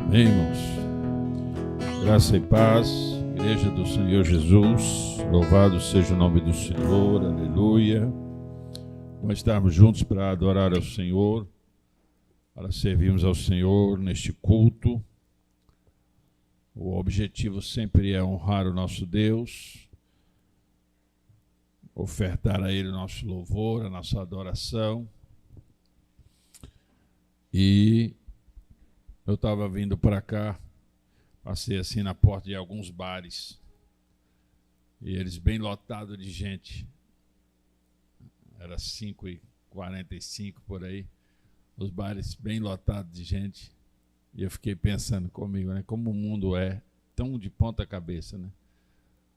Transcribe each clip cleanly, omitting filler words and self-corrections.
Amém, irmãos? Graça e paz, Igreja do Senhor Jesus, louvado seja o nome do Senhor, aleluia. Vamos estarmos juntos para adorar ao Senhor, para servirmos ao Senhor neste culto. O objetivo sempre é honrar o nosso Deus, ofertar a Ele o nosso louvor, a nossa adoração. E eu estava vindo para cá, passei assim na porta de alguns bares, e eles bem lotados de gente. Era 5h45 por aí, os bares bem lotados de gente. E eu fiquei pensando comigo, né, como o mundo é tão de ponta cabeça, né?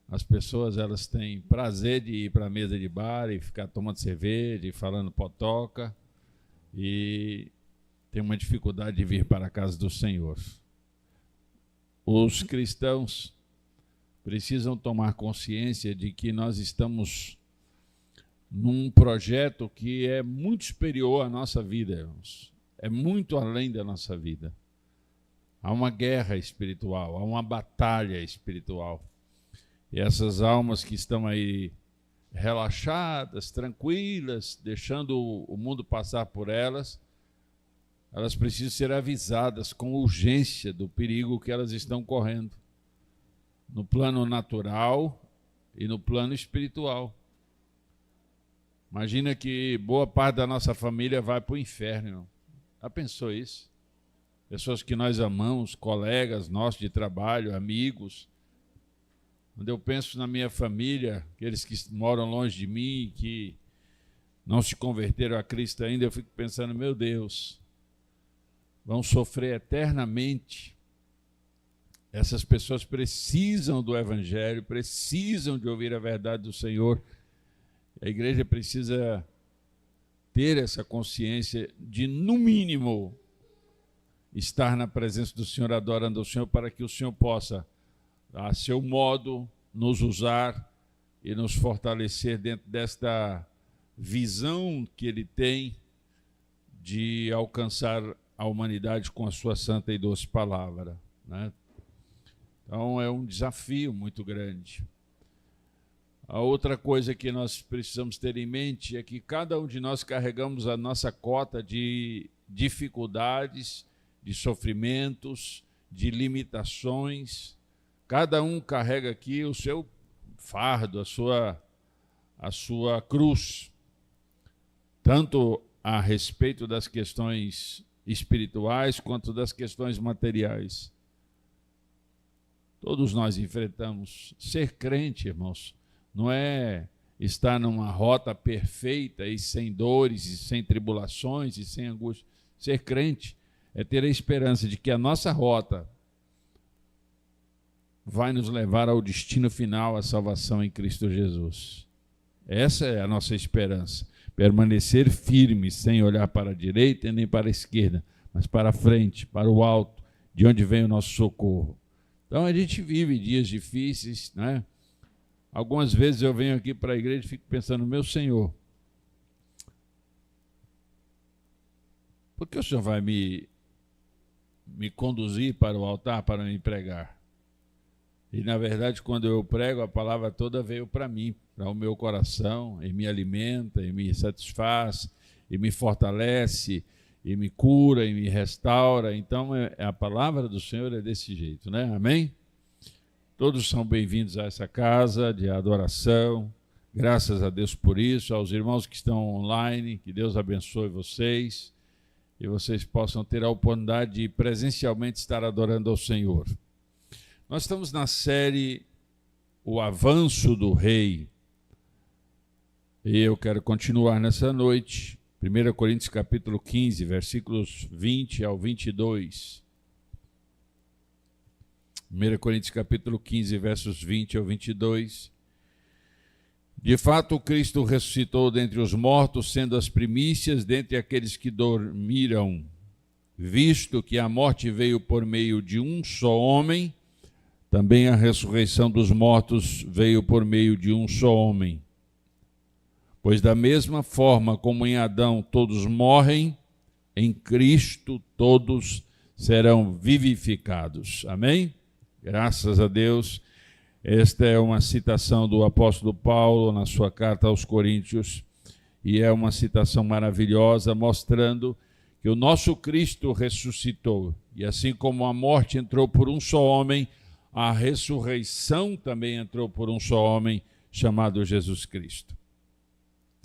As pessoas, elas têm prazer de ir para a mesa de bar e ficar tomando cerveja e falando potoca, e tem uma dificuldade de vir para a casa do Senhor. Os cristãos precisam tomar consciência de que nós estamos num projeto que é muito superior à nossa vida, irmãos. É muito além da nossa vida. Há uma guerra espiritual, há uma batalha espiritual. E essas almas que estão aí relaxadas, tranquilas, deixando o mundo passar por elas, elas precisam ser avisadas com urgência do perigo que elas estão correndo, no plano natural e no plano espiritual. Imagina que boa parte da nossa família vai para o inferno, irmão. Já pensou isso? Pessoas que nós amamos, colegas nossos de trabalho, amigos. Quando eu penso na minha família, aqueles que moram longe de mim, que não se converteram a Cristo ainda, eu fico pensando, meu Deus, vão sofrer eternamente. Essas pessoas precisam do Evangelho, precisam de ouvir a verdade do Senhor. A igreja precisa ter essa consciência de, no mínimo, estar na presença do Senhor, adorando ao Senhor, para que o Senhor possa, a seu modo, nos usar e nos fortalecer dentro desta visão que Ele tem de alcançar a humanidade com a sua santa e doce palavra, né? Então é um desafio muito grande. A outra coisa que nós precisamos ter em mente é que cada um de nós carregamos a nossa cota de dificuldades, de sofrimentos, de limitações. Cada um carrega aqui o seu fardo, a sua cruz, tanto a respeito das questões espirituais quanto das questões materiais. Todos nós enfrentamos. Ser crente, irmãos, não é estar numa rota perfeita e sem dores, e sem tribulações, e sem angústia. Ser crente é ter a esperança de que a nossa rota vai nos levar ao destino final, a salvação em Cristo Jesus. Essa é a nossa esperança. Permanecer firme, sem olhar para a direita e nem para a esquerda, mas para a frente, para o alto, de onde vem o nosso socorro. Então a gente vive dias difíceis, né? Algumas vezes eu venho aqui para a igreja e fico pensando, meu Senhor, por que o Senhor vai me conduzir para o altar para me pregar? E, na verdade, quando eu prego, a palavra toda veio para mim, para o meu coração, e me alimenta, e me satisfaz, e me fortalece, e me cura, e me restaura. Então, a palavra do Senhor é desse jeito, né? Amém? Todos são bem-vindos a essa casa de adoração. Graças a Deus por isso. Aos irmãos que estão online, que Deus abençoe vocês, e vocês possam ter a oportunidade de presencialmente estar adorando ao Senhor. Nós estamos na série O Avanço do Rei. E eu quero continuar nessa noite. 1 Coríntios capítulo 15, versículos 20 ao 22. 1 Coríntios capítulo 15, versos 20 ao 22. De fato, Cristo ressuscitou dentre os mortos, sendo as primícias dentre aqueles que dormiram, visto que a morte veio por meio de um só homem, também a ressurreição dos mortos veio por meio de um só homem. Pois da mesma forma como em Adão todos morrem, em Cristo todos serão vivificados. Amém? Graças a Deus. Esta é uma citação do apóstolo Paulo na sua carta aos Coríntios, e é uma citação maravilhosa, mostrando que o nosso Cristo ressuscitou, e assim como a morte entrou por um só homem, a ressurreição também entrou por um só homem, chamado Jesus Cristo.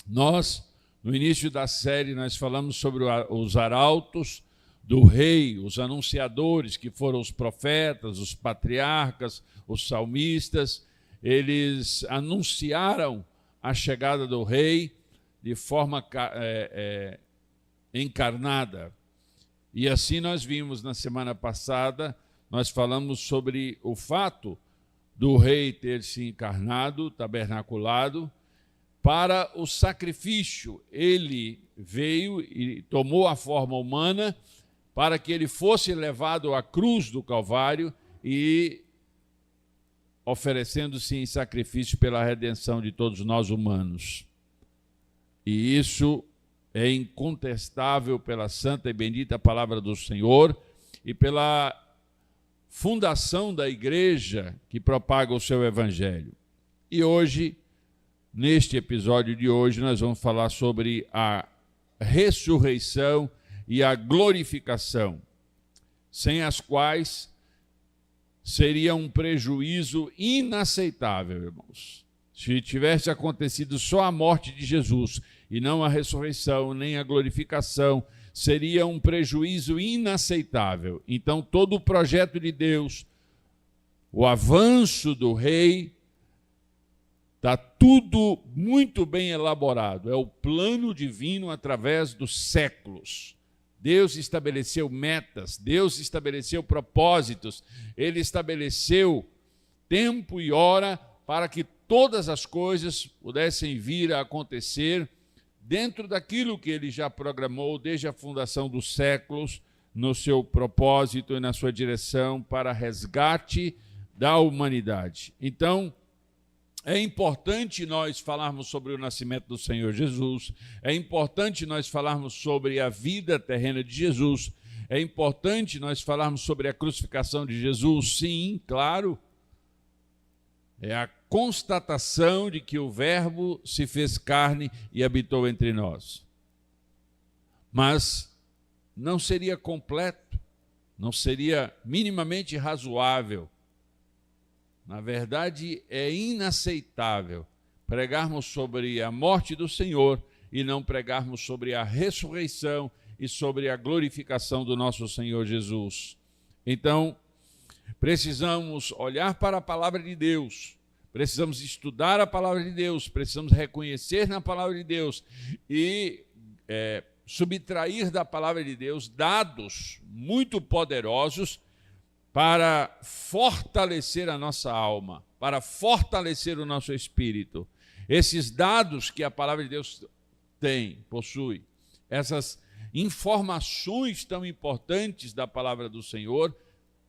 Nós, no início da série, nós falamos sobre os arautos do rei, os anunciadores, que foram os profetas, os patriarcas, os salmistas. Eles anunciaram a chegada do rei de forma encarnada. E assim nós vimos na semana passada, nós falamos sobre o fato do rei ter se encarnado, tabernaculado, para o sacrifício. Ele veio e tomou a forma humana para que ele fosse levado à cruz do Calvário e oferecendo-se em sacrifício pela redenção de todos nós humanos. E isso é incontestável pela santa e bendita palavra do Senhor e pela fundação da igreja que propaga o seu evangelho. E hoje, neste episódio de hoje, nós vamos falar sobre a ressurreição e a glorificação, sem as quais seria um prejuízo inaceitável, irmãos. Se tivesse acontecido só a morte de Jesus e não a ressurreição, nem a glorificação, seria um prejuízo inaceitável. Então, todo o projeto de Deus, o avanço do rei, está tudo muito bem elaborado. É o plano divino através dos séculos. Deus estabeleceu metas, Deus estabeleceu propósitos, Ele estabeleceu tempo e hora para que todas as coisas pudessem vir a acontecer dentro daquilo que Ele já programou desde a fundação dos séculos, no seu propósito e na sua direção para resgate da humanidade. Então, é importante nós falarmos sobre o nascimento do Senhor Jesus, é importante nós falarmos sobre a vida terrena de Jesus, é importante nós falarmos sobre a crucificação de Jesus, sim, claro. É a constatação de que o Verbo se fez carne e habitou entre nós. Mas não seria completo, não seria minimamente razoável. Na verdade, é inaceitável pregarmos sobre a morte do Senhor e não pregarmos sobre a ressurreição e sobre a glorificação do nosso Senhor Jesus. Então, precisamos olhar para a palavra de Deus, precisamos estudar a palavra de Deus, precisamos reconhecer na palavra de Deus e subtrair da palavra de Deus dados muito poderosos para fortalecer a nossa alma, para fortalecer o nosso espírito. Esses dados que a palavra de Deus possui, essas informações tão importantes da palavra do Senhor,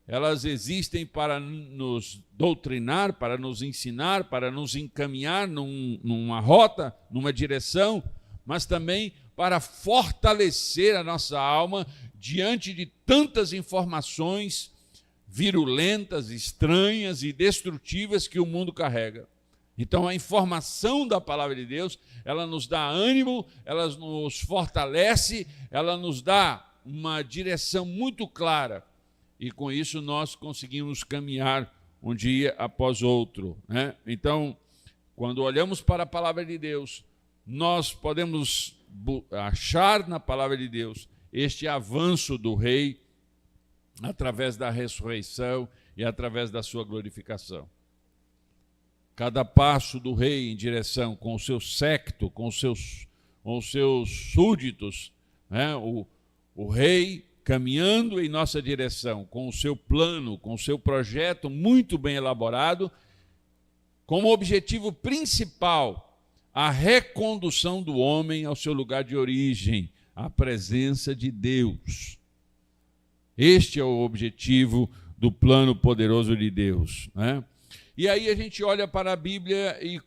elas existem para nos doutrinar, para nos ensinar, para nos encaminhar numa rota, numa direção, mas também para fortalecer a nossa alma diante de tantas informações virulentas, estranhas e destrutivas que o mundo carrega. Então, a informação da palavra de Deus, ela nos dá ânimo, ela nos fortalece, ela nos dá uma direção muito clara. E com isso nós conseguimos caminhar um dia após outro, né? Então, quando olhamos para a palavra de Deus, nós podemos achar na palavra de Deus este avanço do rei através da ressurreição e através da sua glorificação. Cada passo do rei em direção com o seu séquito, com os seus súditos, né? O rei caminhando em nossa direção, com o seu plano, com o seu projeto muito bem elaborado, como objetivo principal, a recondução do homem ao seu lugar de origem, a presença de Deus. Este é o objetivo do plano poderoso de Deus, né? E aí a gente olha para a Bíblia e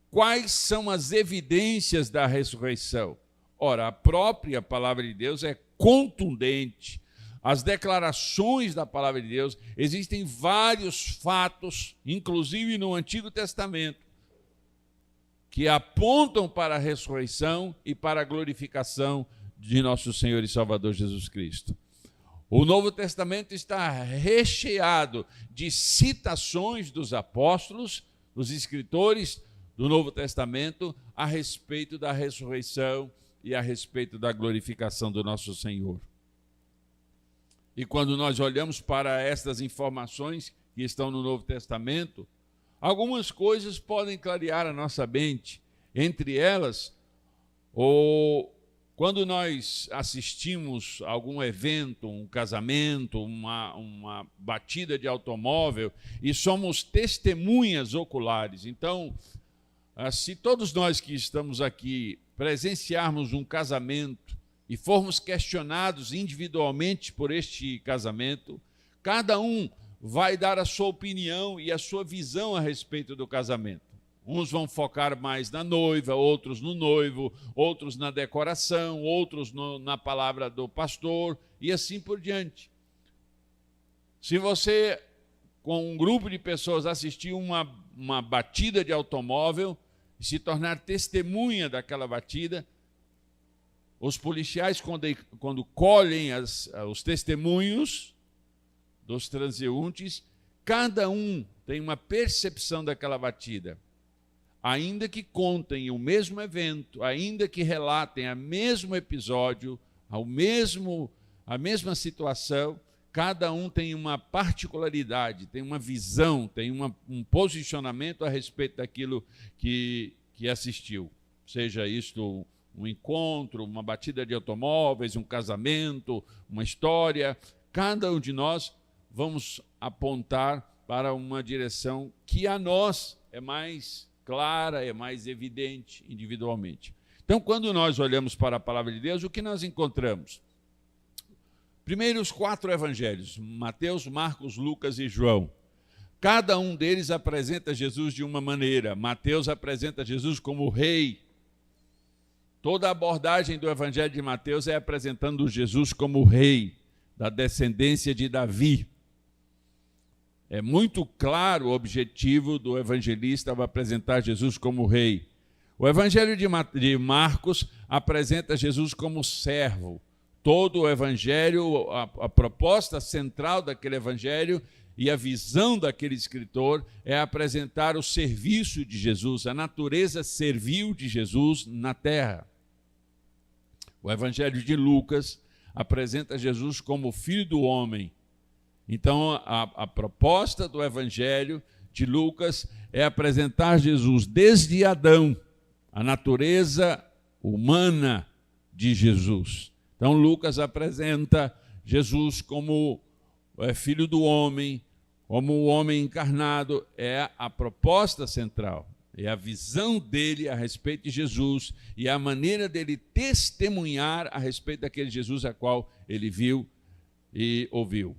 quais são as evidências da ressurreição? Ora, a própria palavra de Deus é contundente. as declarações da palavra de Deus, existem vários fatos, inclusive no Antigo Testamento, que apontam para a ressurreição e para a glorificação de nosso Senhor e Salvador Jesus Cristo. O Novo Testamento está recheado de citações dos apóstolos, dos escritores do Novo Testamento, a respeito da ressurreição e a respeito da glorificação do nosso Senhor. E quando nós olhamos para estas informações que estão no Novo Testamento, algumas coisas podem clarear a nossa mente. Entre elas, quando nós assistimos a algum evento, um casamento, uma batida de automóvel, e somos testemunhas oculares. Então, se todos nós que estamos aqui presenciarmos um casamento e formos questionados individualmente por este casamento, cada um vai dar a sua opinião e a sua visão a respeito do casamento. Uns vão focar mais na noiva, outros no noivo, outros na decoração, outros na palavra do pastor e assim por diante. Se você, com um grupo de pessoas, assistir uma batida de automóvel e se tornar testemunha daquela batida, os policiais, quando colhem os testemunhos dos transeuntes, cada um tem uma percepção daquela batida. Ainda que contem o mesmo evento, ainda que relatem o mesmo episódio, a mesma situação, cada um tem uma particularidade, tem uma visão, tem um posicionamento a respeito daquilo que assistiu. Seja isto um encontro, uma batida de automóveis, um casamento, uma história, cada um de nós vamos apontar para uma direção que a nós é mais clara, é mais evidente individualmente. Então, quando nós olhamos para a palavra de Deus, o que nós encontramos? Primeiro, os 4 evangelhos, Mateus, Marcos, Lucas e João. Cada um deles apresenta Jesus de uma maneira. Mateus apresenta Jesus como rei. Toda a abordagem do evangelho de Mateus é apresentando Jesus como rei, da descendência de Davi. É muito claro o objetivo do evangelista ao apresentar Jesus como rei. O evangelho de Marcos apresenta Jesus como servo. Todo o evangelho, a proposta central daquele evangelho e a visão daquele escritor é apresentar o serviço de Jesus, a natureza servil de Jesus na terra. O evangelho de Lucas apresenta Jesus como filho do homem. Então, a proposta do evangelho de Lucas é apresentar Jesus desde Adão, a natureza humana de Jesus. Então, Lucas apresenta Jesus como filho do homem, como o homem encarnado, é a proposta central. É a visão dele a respeito de Jesus e a maneira dele testemunhar a respeito daquele Jesus a qual ele viu e ouviu.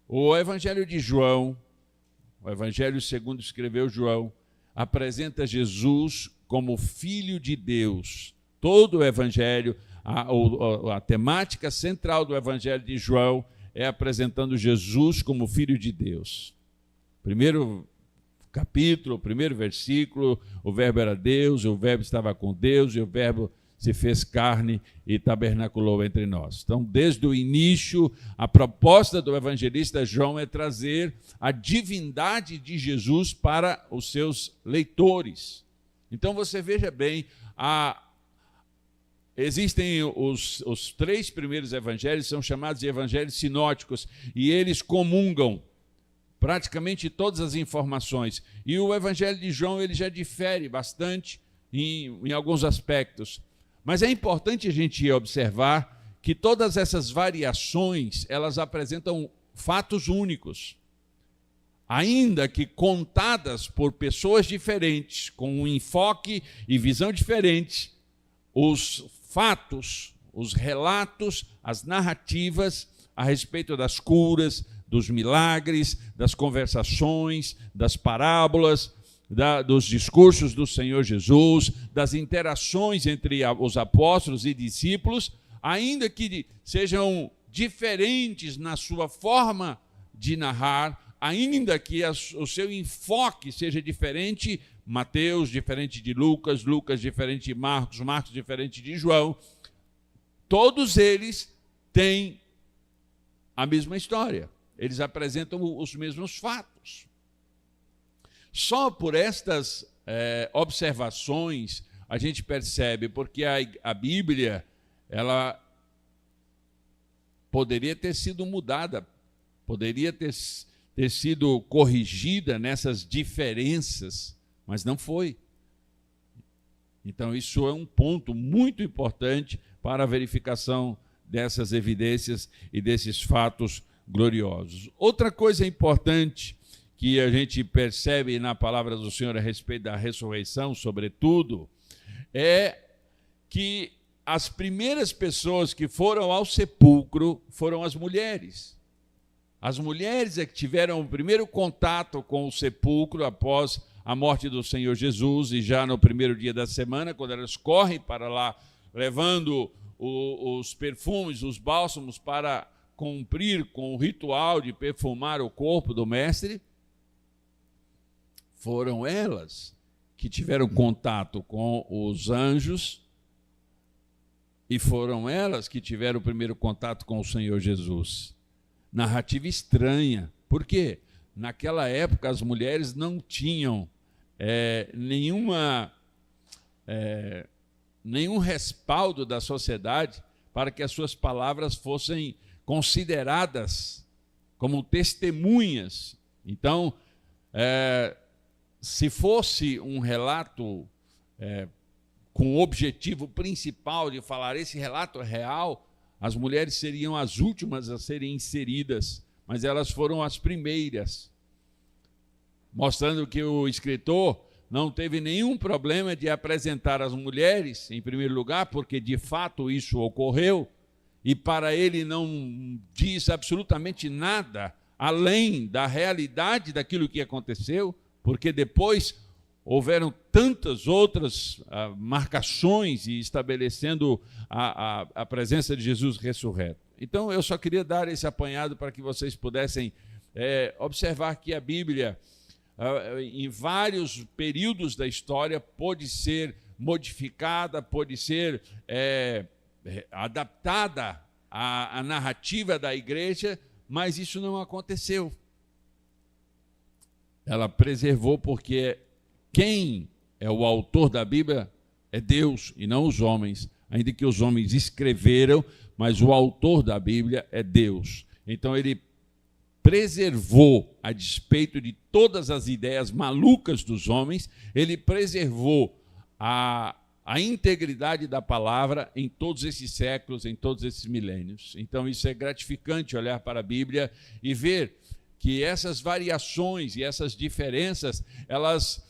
O evangelho de João, o evangelho segundo escreveu João, apresenta Jesus como filho de Deus. Todo o evangelho, a temática central do evangelho de João é apresentando Jesus como filho de Deus. Primeiro capítulo, o primeiro versículo, o verbo era Deus, o verbo estava com Deus e o verbo se fez carne e tabernaculou entre nós. Então, desde o início, a proposta do evangelista João é trazer a divindade de Jesus para os seus leitores. Então, você veja bem, existem os 3 primeiros evangelhos, são chamados de evangelhos sinóticos, e eles comungam praticamente todas as informações. E o evangelho de João ele já difere bastante em alguns aspectos. Mas é importante a gente observar que todas essas variações, elas apresentam fatos únicos. Ainda que contadas por pessoas diferentes, com um enfoque e visão diferentes, os fatos, os relatos, as narrativas a respeito das curas, dos milagres, das conversações, das parábolas, dos discursos do Senhor Jesus, das interações entre os apóstolos e discípulos, ainda que sejam diferentes na sua forma de narrar, ainda que o seu enfoque seja diferente. Mateus diferente de Lucas, Lucas diferente de Marcos, Marcos diferente de João. Todos eles têm a mesma história. Eles apresentam os mesmos fatos. Só por estas observações a gente percebe, porque a Bíblia, ela poderia ter sido mudada, poderia ter sido corrigida nessas diferenças, mas não foi. Então, isso é um ponto muito importante para a verificação dessas evidências e desses fatos gloriosos. Outra coisa importante que a gente percebe na palavra do Senhor a respeito da ressurreição, sobretudo, é que as primeiras pessoas que foram ao sepulcro foram as mulheres. As mulheres é que tiveram o primeiro contato com o sepulcro após a morte do Senhor Jesus, e já no primeiro dia da semana, quando elas correm para lá, levando os perfumes, os bálsamos, para cumprir com o ritual de perfumar o corpo do Mestre, foram elas que tiveram contato com os anjos e foram elas que tiveram o primeiro contato com o Senhor Jesus. Narrativa estranha. Por quê? Naquela época, as mulheres não tinham nenhum respaldo da sociedade para que as suas palavras fossem consideradas como testemunhas. Então, se fosse um relato com o objetivo principal de falar esse relato é real, as mulheres seriam as últimas a serem inseridas, mas elas foram as primeiras, mostrando que o escritor não teve nenhum problema de apresentar as mulheres, em primeiro lugar, porque de fato isso ocorreu, e para ele não diz absolutamente nada além da realidade daquilo que aconteceu, porque depois houveram tantas outras marcações e estabelecendo a presença de Jesus ressurreto. Então, eu só queria dar esse apanhado para que vocês pudessem observar que a Bíblia, em vários períodos da história, pode ser modificada, pode ser adaptada à narrativa da igreja, mas isso não aconteceu. Ela preservou porque quem é o autor da Bíblia é Deus e não os homens, ainda que os homens escreveram, mas o autor da Bíblia é Deus. Então ele preservou, a despeito de todas as ideias malucas dos homens, ele preservou a integridade da palavra em todos esses séculos, em todos esses milênios. Então isso é gratificante olhar para a Bíblia e ver que essas variações e essas diferenças, elas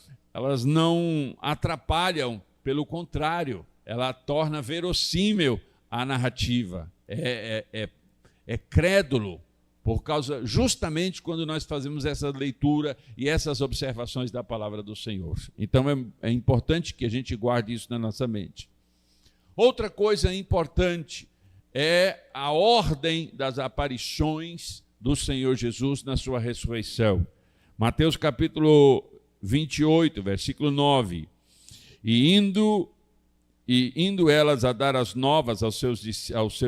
não atrapalham, pelo contrário, ela torna verossímil a narrativa. É crédulo, por causa, justamente quando nós fazemos essa leitura e essas observações da palavra do Senhor. Então é importante que a gente guarde isso na nossa mente. Outra coisa importante é a ordem das aparições do Senhor Jesus na sua ressurreição. Mateus capítulo 28, versículo 9. E indo elas a dar as novas aos seus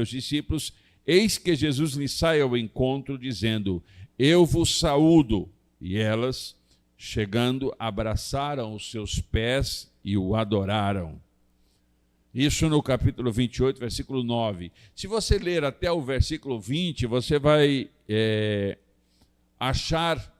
discípulos, eis que Jesus lhes sai ao encontro, dizendo: eu vos saúdo. E elas, chegando, abraçaram os seus pés e o adoraram. Isso no capítulo 28, versículo 9. Se você ler até o versículo 20, você vai achar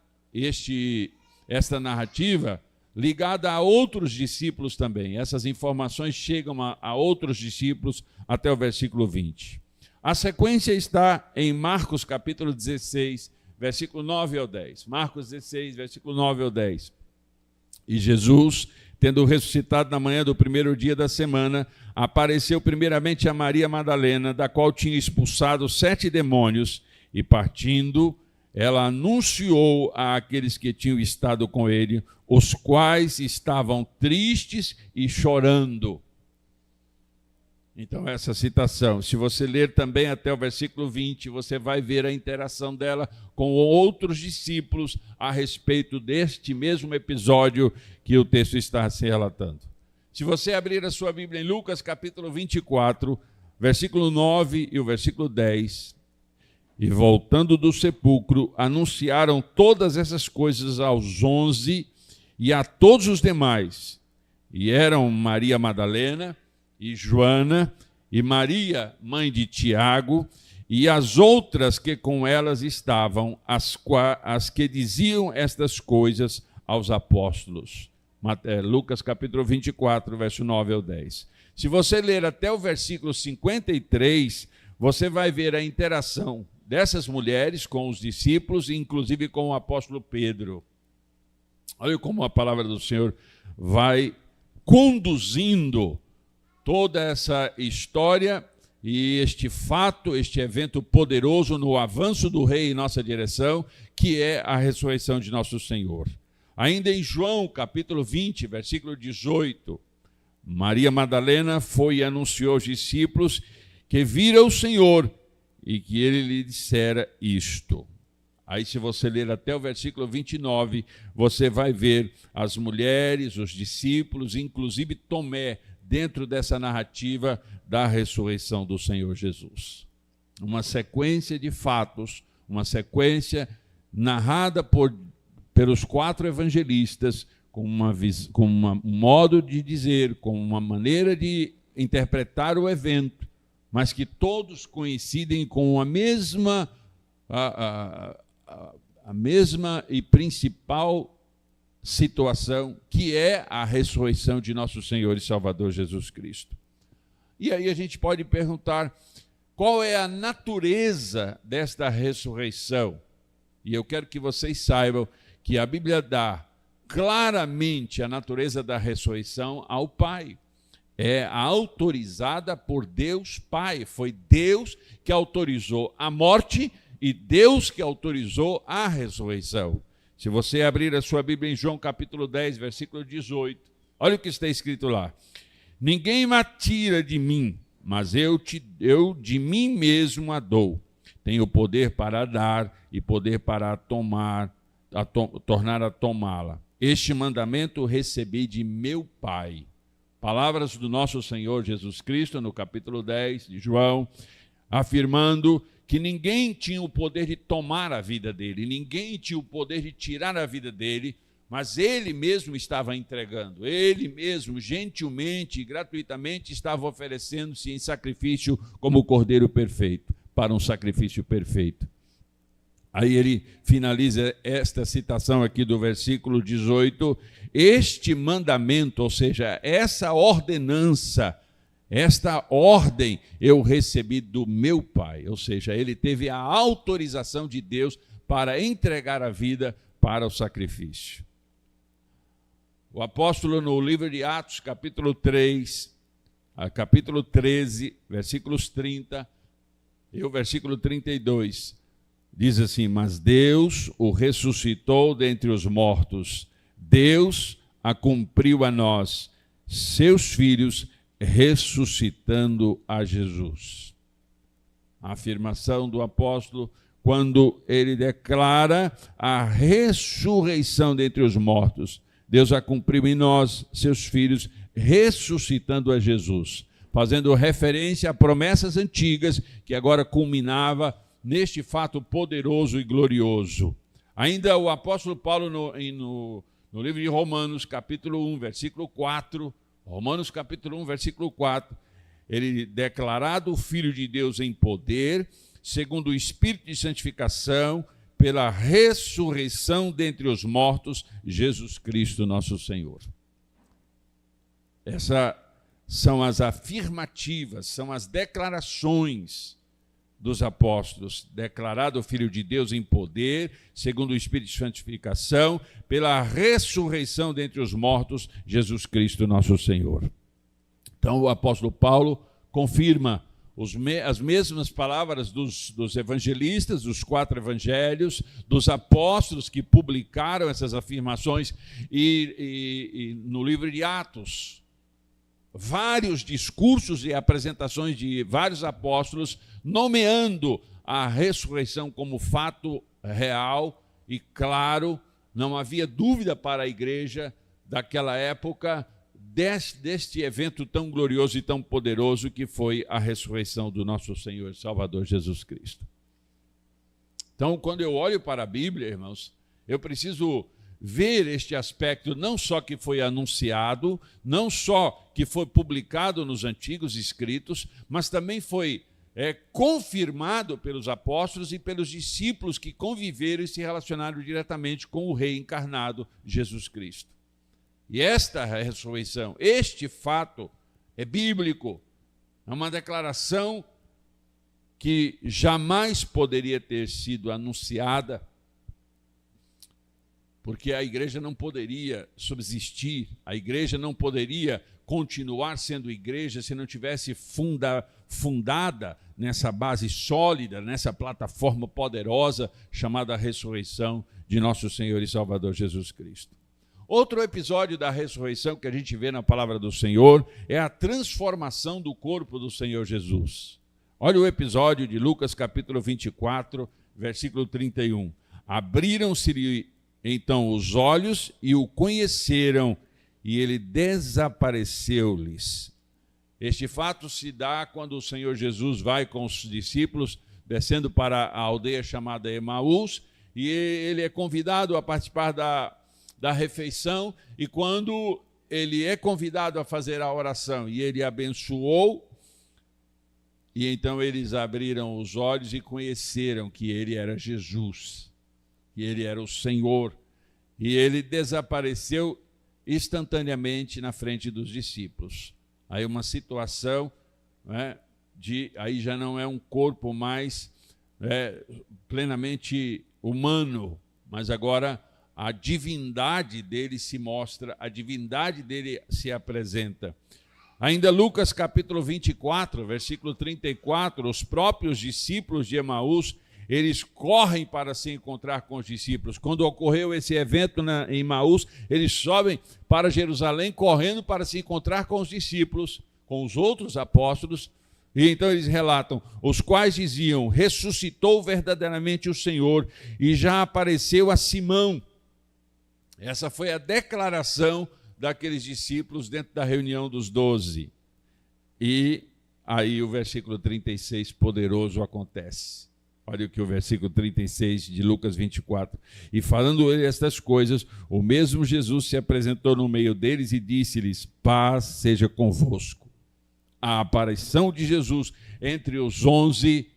esta narrativa ligada a outros discípulos também. Essas informações chegam a outros discípulos até o versículo 20. A sequência está em Marcos capítulo 16, versículo 9 ao 10. Marcos 16, versículo 9 ao 10. E Jesus, tendo ressuscitado na manhã do primeiro dia da semana, apareceu primeiramente a Maria Madalena, da qual tinha expulsado 7 demônios, e partindo, ela anunciou àqueles que tinham estado com ele, os quais estavam tristes e chorando. Então, essa citação, se você ler também até o versículo 20, você vai ver a interação dela com outros discípulos a respeito deste mesmo episódio que o texto está se relatando. Se você abrir a sua Bíblia em Lucas capítulo 24, versículo 9 e o versículo 10, e voltando do sepulcro, anunciaram todas essas coisas aos 11 e a todos os demais. E eram Maria Madalena, e Joana, e Maria, mãe de Tiago, e as outras que com elas estavam, as que diziam estas coisas aos apóstolos. Lucas capítulo 24, verso 9 ao 10. Se você ler até o versículo 53, você vai ver a interação dessas mulheres com os discípulos, e inclusive com o apóstolo Pedro. Olha como a palavra do Senhor vai conduzindo toda essa história e este fato, este evento poderoso no avanço do rei em nossa direção, que é a ressurreição de nosso Senhor. Ainda em João, capítulo 20, versículo 18, Maria Madalena foi e anunciou aos discípulos que vira o Senhor e que ele lhe dissera isto. Aí, se você ler até o versículo 29, você vai ver as mulheres, os discípulos, inclusive Tomé, dentro dessa narrativa da ressurreição do Senhor Jesus. Uma sequência de fatos, uma sequência narrada pelos 4 evangelistas, com um modo de dizer, com uma maneira de interpretar o evento, mas que todos coincidem com a mesma e principal situação, que é a ressurreição de nosso Senhor e Salvador Jesus Cristo. E aí a gente pode perguntar, qual é a natureza desta ressurreição? E eu quero que vocês saibam que a Bíblia dá claramente a natureza da ressurreição ao Pai. É autorizada por Deus Pai. Foi Deus que autorizou a morte e Deus que autorizou a ressurreição. Se você abrir a sua Bíblia em João capítulo 10, versículo 18, olha o que está escrito lá. Ninguém me tira de mim, mas eu de mim mesmo a dou. Tenho poder para dar e poder para tomar, tornar a tomá-la. Este mandamento recebi de meu Pai. Palavras do nosso Senhor Jesus Cristo, no capítulo 10 de João, afirmando que ninguém tinha o poder de tomar a vida dele, ninguém tinha o poder de tirar a vida dele, mas ele mesmo estava entregando, ele mesmo, gentilmente e gratuitamente, estava oferecendo-se em sacrifício como o Cordeiro perfeito, para um sacrifício perfeito. Aí ele finaliza esta citação aqui do versículo 18, este mandamento, ou seja, essa ordenança, esta ordem eu recebi do meu Pai, ou seja, ele teve a autorização de Deus para entregar a vida para o sacrifício. O apóstolo no livro de Atos, capítulo 3, capítulo 13, versículos 30 e o versículo 32, diz assim, mas Deus o ressuscitou dentre os mortos, Deus a cumpriu a nós, seus filhos, ressuscitando a Jesus. A afirmação do apóstolo, quando ele declara a ressurreição dentre os mortos, Deus a cumpriu em nós, seus filhos, ressuscitando a Jesus, fazendo referência a promessas antigas que agora culminava neste fato poderoso e glorioso. Ainda o apóstolo Paulo no livro de Romanos, capítulo 1, versículo 4, Romanos capítulo 1, versículo 4, ele declarado o Filho de Deus em poder, segundo o Espírito de santificação, pela ressurreição dentre os mortos, Jesus Cristo nosso Senhor. Essas são as afirmativas, são as declarações dos apóstolos, declarado o Filho de Deus em poder, segundo o Espírito de santificação, pela ressurreição dentre os mortos, Jesus Cristo nosso Senhor. Então o apóstolo Paulo confirma as mesmas palavras dos evangelistas, dos 4 evangelhos, dos apóstolos que publicaram essas afirmações, e no livro de Atos, vários discursos e apresentações de vários apóstolos, nomeando a ressurreição como fato real e claro. Não havia dúvida para a igreja daquela época deste evento tão glorioso e tão poderoso que foi a ressurreição do nosso Senhor e Salvador Jesus Cristo. Então, quando eu olho para a Bíblia, irmãos, eu preciso ver este aspecto, não só que foi anunciado, não só que foi publicado nos antigos escritos, mas também foi confirmado pelos apóstolos e pelos discípulos que conviveram e se relacionaram diretamente com o Rei encarnado, Jesus Cristo. E esta ressurreição, este fato é bíblico, é uma declaração que jamais poderia ter sido anunciada, porque a igreja não poderia subsistir, a igreja não poderia continuar sendo igreja se não tivesse fundada nessa base sólida, nessa plataforma poderosa chamada ressurreição de nosso Senhor e Salvador Jesus Cristo. Outro episódio da ressurreição que a gente vê na palavra do Senhor é a transformação do corpo do Senhor Jesus. Olha o episódio de Lucas capítulo 24, versículo 31. Abriram-se então os olhos e o conheceram, e ele desapareceu-lhes. Este fato se dá quando o Senhor Jesus vai com os discípulos, descendo para a aldeia chamada Emaús, e ele é convidado a participar da refeição, e quando ele é convidado a fazer a oração, e ele abençoou, e então eles abriram os olhos e conheceram que ele era Jesus, que ele era o Senhor, e ele desapareceu instantaneamente na frente dos discípulos. Aí uma situação, aí já não é um corpo mais plenamente humano, mas agora a divindade dele se mostra, a divindade dele se apresenta. Ainda Lucas capítulo 24, versículo 34, os próprios discípulos de Emaús, eles correm para se encontrar com os discípulos. Quando ocorreu esse evento em Emaús, eles sobem para Jerusalém correndo para se encontrar com os discípulos, com os outros apóstolos, e então eles relatam, os quais diziam, ressuscitou verdadeiramente o Senhor e já apareceu a Simão. Essa foi a declaração daqueles discípulos dentro da reunião dos 12. E aí o versículo 36 poderoso acontece. Olha o que o versículo 36 de Lucas 24. E falando ele estas coisas, o mesmo Jesus se apresentou no meio deles e disse-lhes, paz seja convosco. A aparição de Jesus entre os 11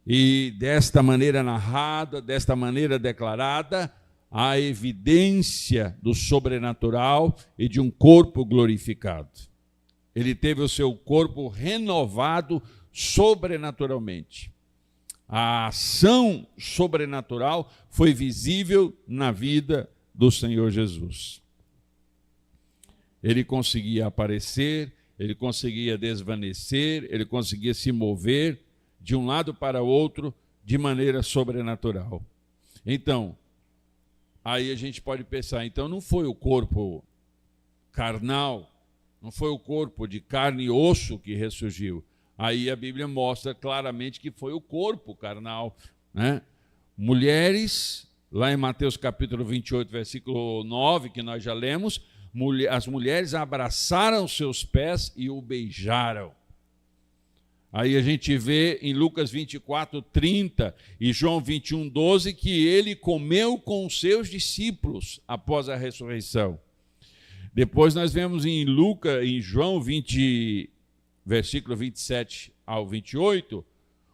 e desta maneira narrada, desta maneira declarada, a evidência do sobrenatural e de um corpo glorificado. Ele teve o seu corpo renovado sobrenaturalmente. A ação sobrenatural foi visível na vida do Senhor Jesus. Ele conseguia aparecer, ele conseguia desvanecer, ele conseguia se mover de um lado para o outro de maneira sobrenatural. Então, aí a gente pode pensar, então não foi o corpo carnal, não foi o corpo de carne e osso que ressurgiu. Aí a Bíblia mostra claramente que foi o corpo carnal, né? Mulheres, lá em Mateus capítulo 28, versículo 9, que nós já lemos, as mulheres abraçaram seus pés e o beijaram. Aí a gente vê em Lucas 24, 30 e João 21, 12, que ele comeu com os seus discípulos após a ressurreição. Depois nós vemos em João 20, versículo 27 ao 28,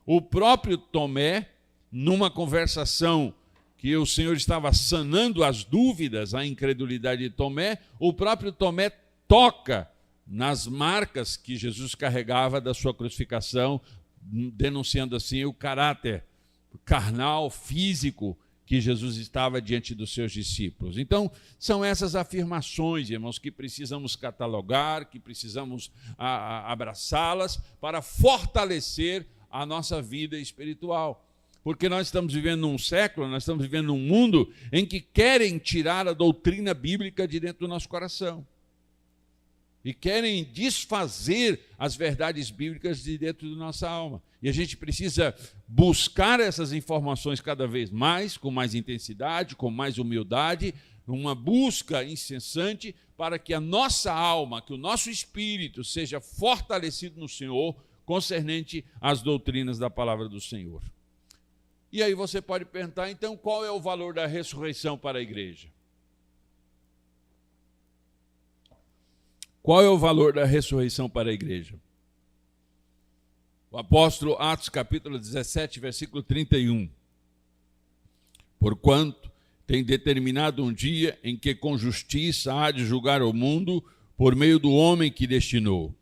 o próprio Tomé, numa conversação que o Senhor estava sanando as dúvidas, a incredulidade de Tomé, o próprio Tomé toca nas marcas que Jesus carregava da sua crucificação, denunciando assim o caráter carnal, físico, que Jesus estava diante dos seus discípulos. Então, são essas afirmações, irmãos, que precisamos catalogar, que precisamos abraçá-las para fortalecer a nossa vida espiritual. Porque nós estamos vivendo num século, nós estamos vivendo num mundo em que querem tirar a doutrina bíblica de dentro do nosso coração. e querem desfazer as verdades bíblicas de dentro da nossa alma. E a gente precisa buscar essas informações cada vez mais, com mais intensidade, com mais humildade, uma busca incessante para que a nossa alma, que o nosso espírito seja fortalecido no Senhor, concernente às doutrinas da palavra do Senhor. E aí você pode perguntar, então, qual é o valor da ressurreição para a igreja? Qual é o valor da ressurreição para a igreja? O apóstolo, Atos capítulo 17, versículo 31. Porquanto tem determinado um dia em que com justiça há de julgar o mundo por meio do homem que destinou.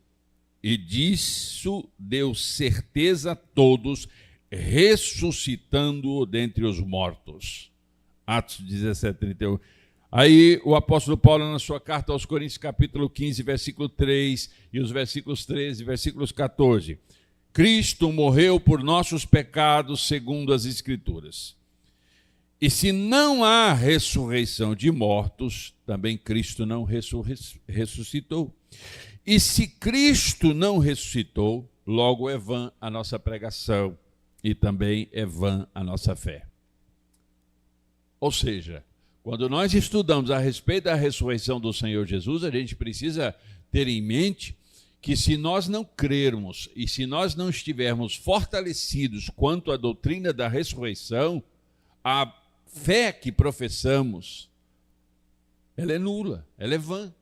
E disso deu certeza a todos, ressuscitando-o dentre os mortos. Atos 17, 31. Aí o apóstolo Paulo, na sua carta aos Coríntios, capítulo 15, versículo 3, e os versículos 13, versículos 14. Cristo morreu por nossos pecados, segundo as Escrituras. E se não há ressurreição de mortos, também Cristo não ressuscitou. E se Cristo não ressuscitou, logo é vã a nossa pregação e também é vã a nossa fé. Ou seja, quando nós estudamos a respeito da ressurreição do Senhor Jesus, a gente precisa ter em mente que se nós não crermos e se nós não estivermos fortalecidos quanto à doutrina da ressurreição, a fé que professamos, ela é nula, ela é vã,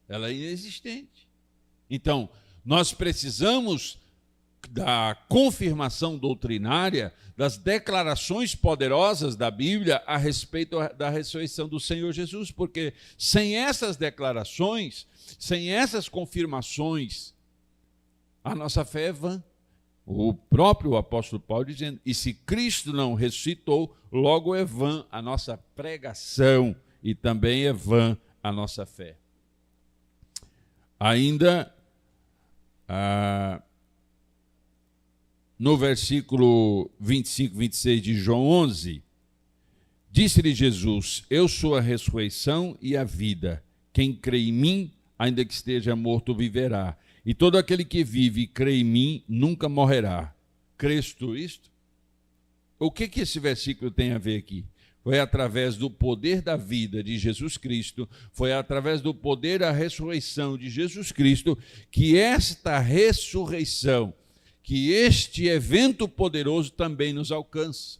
ela é inexistente. Então, nós precisamos da confirmação doutrinária, das declarações poderosas da Bíblia a respeito da ressurreição do Senhor Jesus, porque sem essas declarações, sem essas confirmações, a nossa fé é vã. O próprio apóstolo Paulo dizendo, e se Cristo não ressuscitou, logo é vã a nossa pregação e também é vã a nossa fé. Ainda, no versículo 25, 26 de João 11, disse-lhe Jesus, eu sou a ressurreição e a vida. Quem crê em mim, ainda que esteja morto, viverá. E todo aquele que vive e crê em mim, nunca morrerá. Crês tu isto? O que esse versículo tem a ver aqui? Foi através do poder da vida de Jesus Cristo, foi através do poder da ressurreição de Jesus Cristo, que esta ressurreição, que este evento poderoso também nos alcança.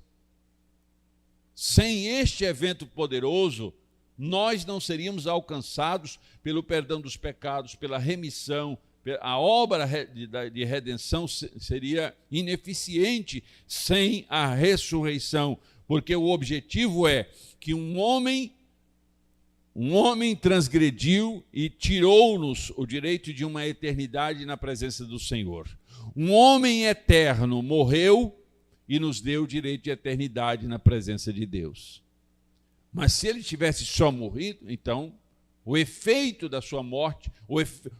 Sem este evento poderoso, nós não seríamos alcançados pelo perdão dos pecados, pela remissão. A obra de redenção seria ineficiente sem a ressurreição, porque o objetivo é que um homem transgrediu e tirou-nos o direito de uma eternidade na presença do Senhor. Um homem eterno morreu e nos deu o direito de eternidade na presença de Deus. Mas se ele tivesse só morrido, então o efeito da sua morte,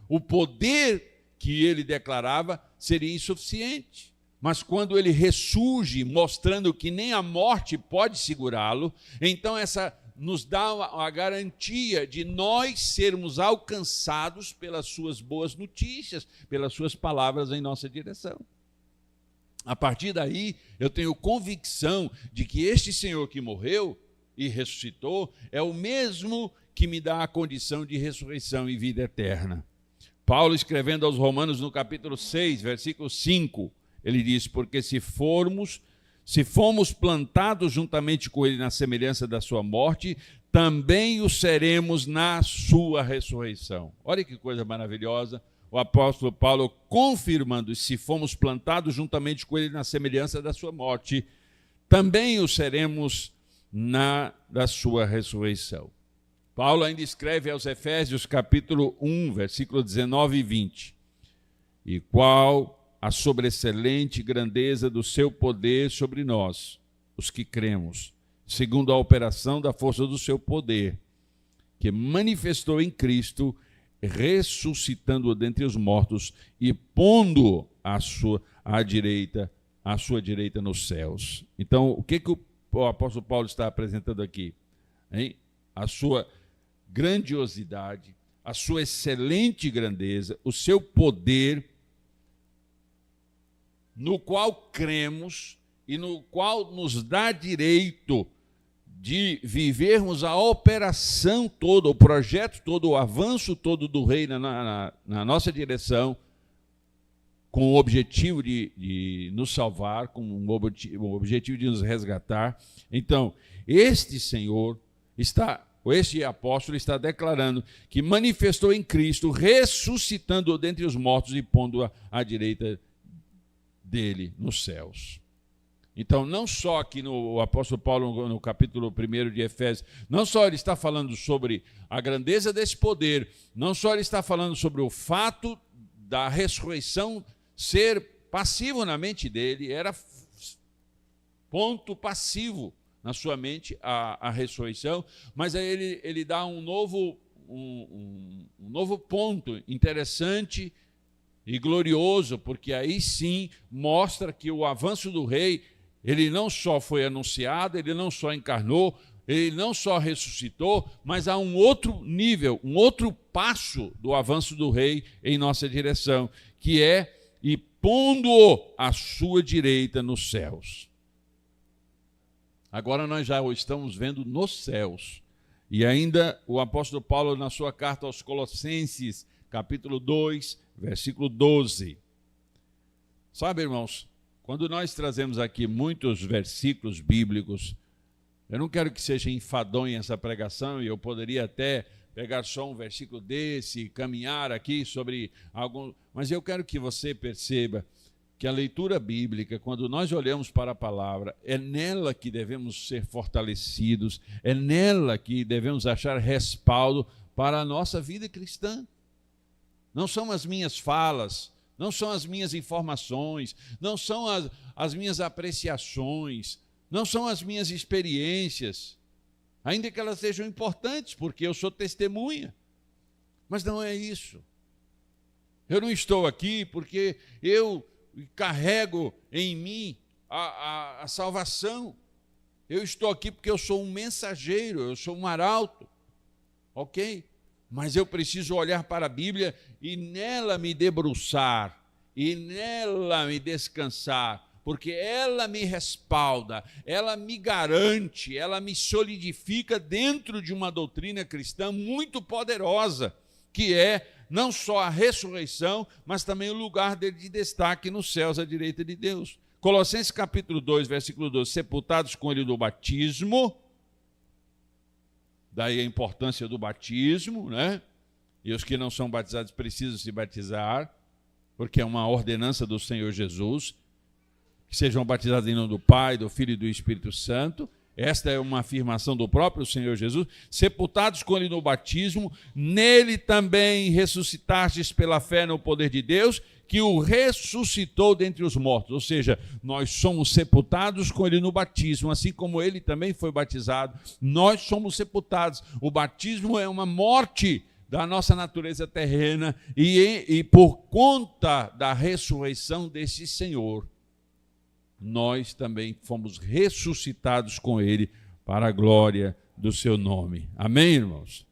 o poder que ele declarava seria insuficiente. Mas quando ele ressurge, mostrando que nem a morte pode segurá-lo, então essa nos dá a garantia de nós sermos alcançados pelas suas boas notícias, pelas suas palavras em nossa direção. A partir daí, eu tenho convicção de que este Senhor que morreu e ressuscitou é o mesmo que me dá a condição de ressurreição e vida eterna. Paulo, escrevendo aos Romanos no capítulo 6, versículo 5, ele diz, porque se fomos plantados juntamente com ele na semelhança da sua morte, também o seremos na sua ressurreição. Olha que coisa maravilhosa, o apóstolo Paulo confirmando, se fomos plantados juntamente com ele na semelhança da sua morte, também o seremos da sua ressurreição. Paulo ainda escreve aos Efésios, capítulo 1, versículo 19 e 20. E qual a sobreexcelente grandeza do seu poder sobre nós, os que cremos, segundo a operação da força do seu poder, que manifestou em Cristo, ressuscitando-o dentre os mortos e pondo à sua direita nos céus. Então, o que o apóstolo Paulo está apresentando aqui? A sua grandiosidade, a sua excelente grandeza, o seu poder, no qual cremos e no qual nos dá direito de vivermos a operação toda, o projeto todo, o avanço todo do reino na nossa direção, com o objetivo de nos salvar, com o objetivo de nos resgatar. Então, este Senhor este apóstolo está declarando que manifestou em Cristo, ressuscitando-o dentre os mortos e pondo-o à direita dele nos céus. Então, não só aqui no apóstolo Paulo, no capítulo 1 de Efésios, não só ele está falando sobre a grandeza desse poder, não só ele está falando sobre o fato da ressurreição ser passivo na mente dele, era ponto passivo na sua mente a ressurreição, mas aí ele dá um novo ponto interessante e glorioso, porque aí sim mostra que o avanço do rei, ele não só foi anunciado, ele não só encarnou, ele não só ressuscitou, mas há um outro nível, um outro passo do avanço do rei em nossa direção, que é e pondo-o à sua direita nos céus. Agora nós já o estamos vendo nos céus. E ainda o apóstolo Paulo, na sua carta aos Colossenses, capítulo 2, versículo 12. Sabe, irmãos, quando nós trazemos aqui muitos versículos bíblicos, eu não quero que seja enfadonha essa pregação, e eu poderia até pegar só um versículo desse e caminhar aqui sobre algum... Mas eu quero que você perceba que a leitura bíblica, quando nós olhamos para a palavra, é nela que devemos ser fortalecidos, é nela que devemos achar respaldo para a nossa vida cristã. Não são as minhas falas, não são as minhas informações, não são as minhas apreciações, não são as minhas experiências, ainda que elas sejam importantes, porque eu sou testemunha. Mas não é isso. Eu não estou aqui porque eu carrego em mim a salvação. Eu estou aqui porque eu sou um mensageiro, eu sou um arauto, ok? Mas eu preciso olhar para a Bíblia e nela me debruçar, e nela me descansar, porque ela me respalda, ela me garante, ela me solidifica dentro de uma doutrina cristã muito poderosa, que é não só a ressurreição, mas também o lugar dele de destaque nos céus à direita de Deus. Colossenses capítulo 2, versículo 12, sepultados com ele no batismo, daí a importância do batismo, né? E os que não são batizados precisam se batizar, porque é uma ordenança do Senhor Jesus, que sejam batizados em nome do Pai, do Filho e do Espírito Santo. Esta é uma afirmação do próprio Senhor Jesus. Sepultados com ele no batismo, nele também ressuscitastes pela fé no poder de Deus, que o ressuscitou dentre os mortos. Ou seja, nós somos sepultados com ele no batismo, assim como ele também foi batizado. Nós somos sepultados. O batismo é uma morte da nossa natureza terrena e por conta da ressurreição desse Senhor, nós também fomos ressuscitados com ele para a glória do seu nome. Amém, irmãos?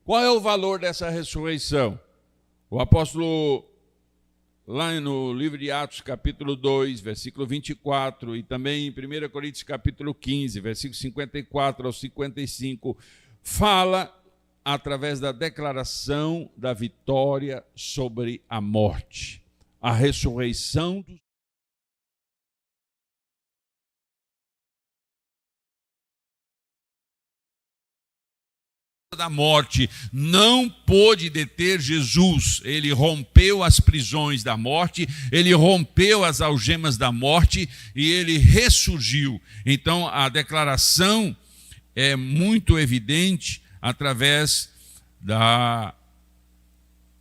Qual é o valor dessa ressurreição? O apóstolo, lá no livro de Atos, capítulo 2, versículo 24, e também em 1 Coríntios, capítulo 15, versículo 54 ao 55, fala através da declaração da vitória sobre a morte, a ressurreição da morte não pôde deter Jesus. Ele rompeu as prisões da morte, ele rompeu as algemas da morte e ele ressurgiu. Então a declaração é muito evidente através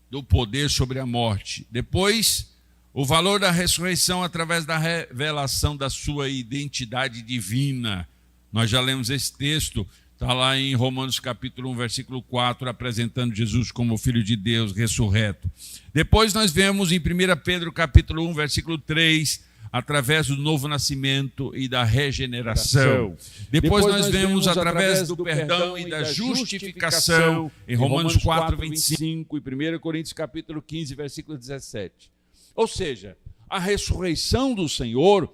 do poder sobre a morte. Depois, o valor da ressurreição através da revelação da sua identidade divina. Nós já lemos esse texto. Está lá em Romanos capítulo 1, versículo 4, apresentando Jesus como Filho de Deus ressurreto. Depois nós vemos em 1 Pedro capítulo 1, versículo 3, através do novo nascimento e da regeneração. Depois nós vemos através do perdão e da justificação em Romanos 4:25 e 1 Coríntios capítulo 15, versículo 17. Ou seja, a ressurreição do Senhor,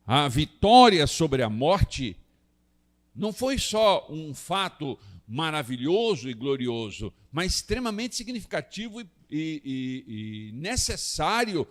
a vitória sobre a morte, não foi só um fato maravilhoso e glorioso, mas extremamente significativo e necessário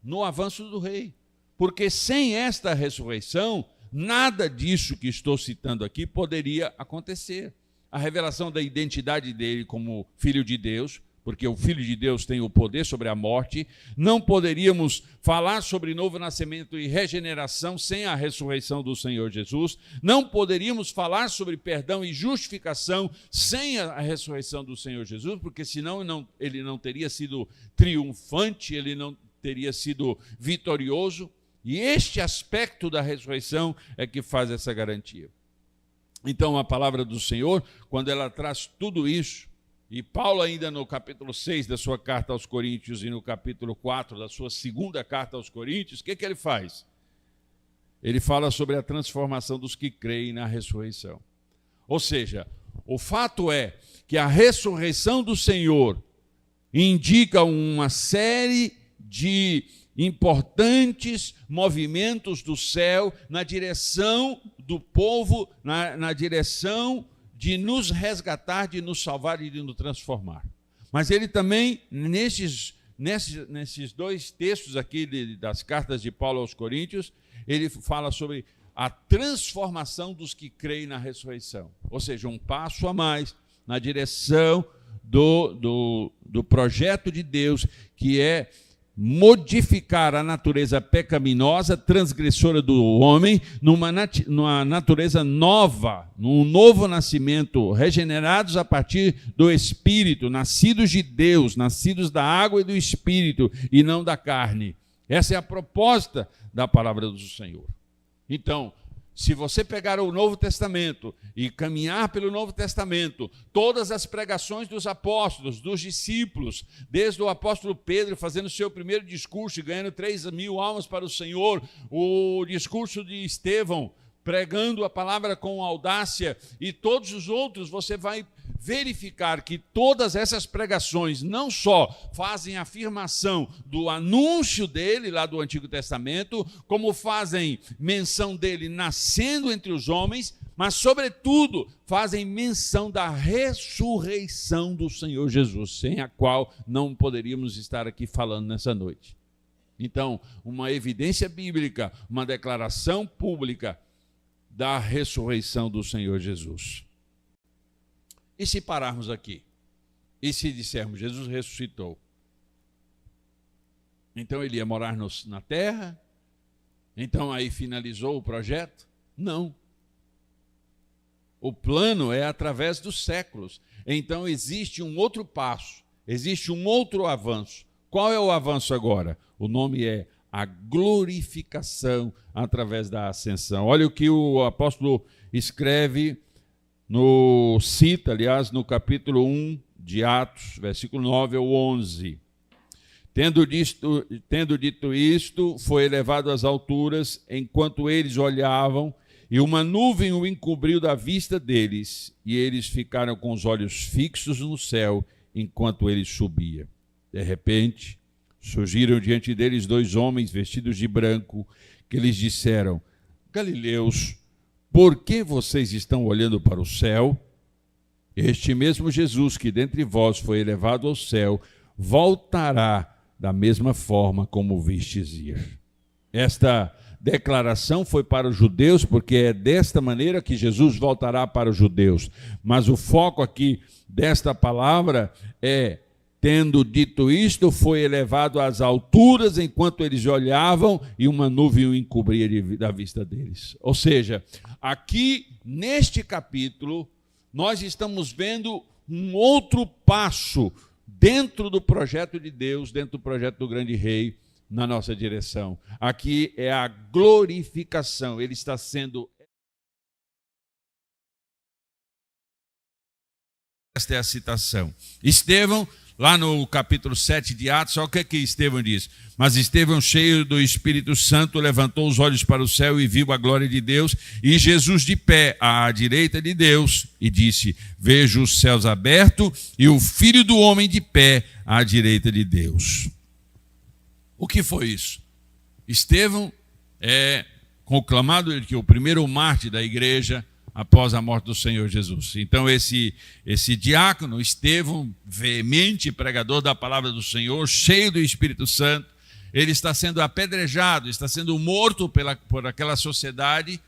no avanço do rei. Porque sem esta ressurreição, nada disso que estou citando aqui poderia acontecer. A revelação da identidade dele como Filho de Deus, porque o Filho de Deus tem o poder sobre a morte. Não poderíamos falar sobre novo nascimento e regeneração sem a ressurreição do Senhor Jesus. Não poderíamos falar sobre perdão e justificação sem a ressurreição do Senhor Jesus, porque senão ele não teria sido triunfante, ele não teria sido vitorioso. E este aspecto da ressurreição é que faz essa garantia. Então, a palavra do Senhor, quando ela traz tudo isso, e Paulo ainda no capítulo 6 da sua carta aos Coríntios e no capítulo 4 da sua segunda carta aos Coríntios, o que ele faz? Ele fala sobre a transformação dos que creem na ressurreição. Ou seja, o fato é que a ressurreição do Senhor indica uma série de importantes movimentos do céu na direção do povo, na direção de nos resgatar, de nos salvar e de nos transformar. Mas ele também, nesses dois textos aqui das cartas de Paulo aos Coríntios, ele fala sobre a transformação dos que creem na ressurreição. Ou seja, um passo a mais na direção do projeto de Deus, que é modificar a natureza pecaminosa, transgressora do homem, numa natureza nova, num novo nascimento, regenerados a partir do Espírito, nascidos de Deus, nascidos da água e do Espírito, e não da carne. Essa é a proposta da palavra do Senhor. Então, se você pegar o Novo Testamento e caminhar pelo Novo Testamento, todas as pregações dos apóstolos, dos discípulos, desde o apóstolo Pedro fazendo o seu primeiro discurso e ganhando 3.000 almas para o Senhor, o discurso de Estevão, pregando a palavra com audácia, e todos os outros, você vai verificar que todas essas pregações não só fazem afirmação do anúncio dele lá do Antigo Testamento, como fazem menção dele nascendo entre os homens, mas sobretudo fazem menção da ressurreição do Senhor Jesus, sem a qual não poderíamos estar aqui falando nessa noite. Então, uma evidência bíblica, uma declaração pública da ressurreição do Senhor Jesus. E se pararmos aqui? E se dissermos, Jesus ressuscitou? Então ele ia morar na terra? Então aí finalizou o projeto? Não. O plano é através dos séculos. Então existe um outro passo, existe um outro avanço. Qual é o avanço agora? O nome é a glorificação através da ascensão. Olha o que o apóstolo escreve, cita, no capítulo 1 de Atos, versículo 9 ao 11. Tendo dito isto, foi elevado às alturas, enquanto eles olhavam, e uma nuvem o encobriu da vista deles, e eles ficaram com os olhos fixos no céu, enquanto ele subia. De repente, surgiram diante deles 2 homens vestidos de branco, que lhes disseram: Galileus, por que vocês estão olhando para o céu? Este mesmo Jesus que dentre vós foi elevado ao céu, voltará da mesma forma como vistes ir. Esta declaração foi para os judeus, porque é desta maneira que Jesus voltará para os judeus. Mas o foco aqui desta palavra é: tendo dito isto, foi elevado às alturas enquanto eles olhavam, e uma nuvem o encobria da vista deles. Ou seja, aqui neste capítulo, nós estamos vendo um outro passo dentro do projeto de Deus, dentro do projeto do grande rei, na nossa direção. Aqui é a glorificação. Ele está sendo... Esta é a citação. Estevão, lá no capítulo 7 de Atos, olha o que Estevão diz. Mas Estevão, cheio do Espírito Santo, levantou os olhos para o céu e viu a glória de Deus e Jesus de pé à direita de Deus e disse: vejo os céus abertos e o Filho do Homem de pé à direita de Deus. O que foi isso? Estevão é conclamado que o primeiro mártir da igreja após a morte do Senhor Jesus. Então esse diácono, Estevão, veemente pregador da palavra do Senhor, cheio do Espírito Santo, ele está sendo apedrejado, está sendo morto por aquela sociedade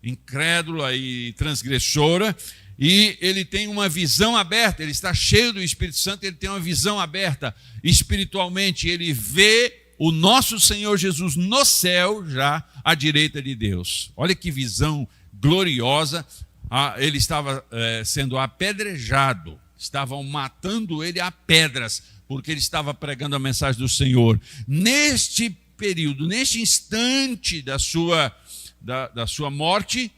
incrédula e transgressora, e ele tem uma visão aberta, ele está cheio do Espírito Santo, ele tem uma visão aberta espiritualmente, ele vê o nosso Senhor Jesus no céu, já à direita de Deus. Olha que visão gloriosa. Ele estava sendo apedrejado, estavam matando ele a pedras, porque ele estava pregando a mensagem do Senhor. Neste período, neste instante da sua morte,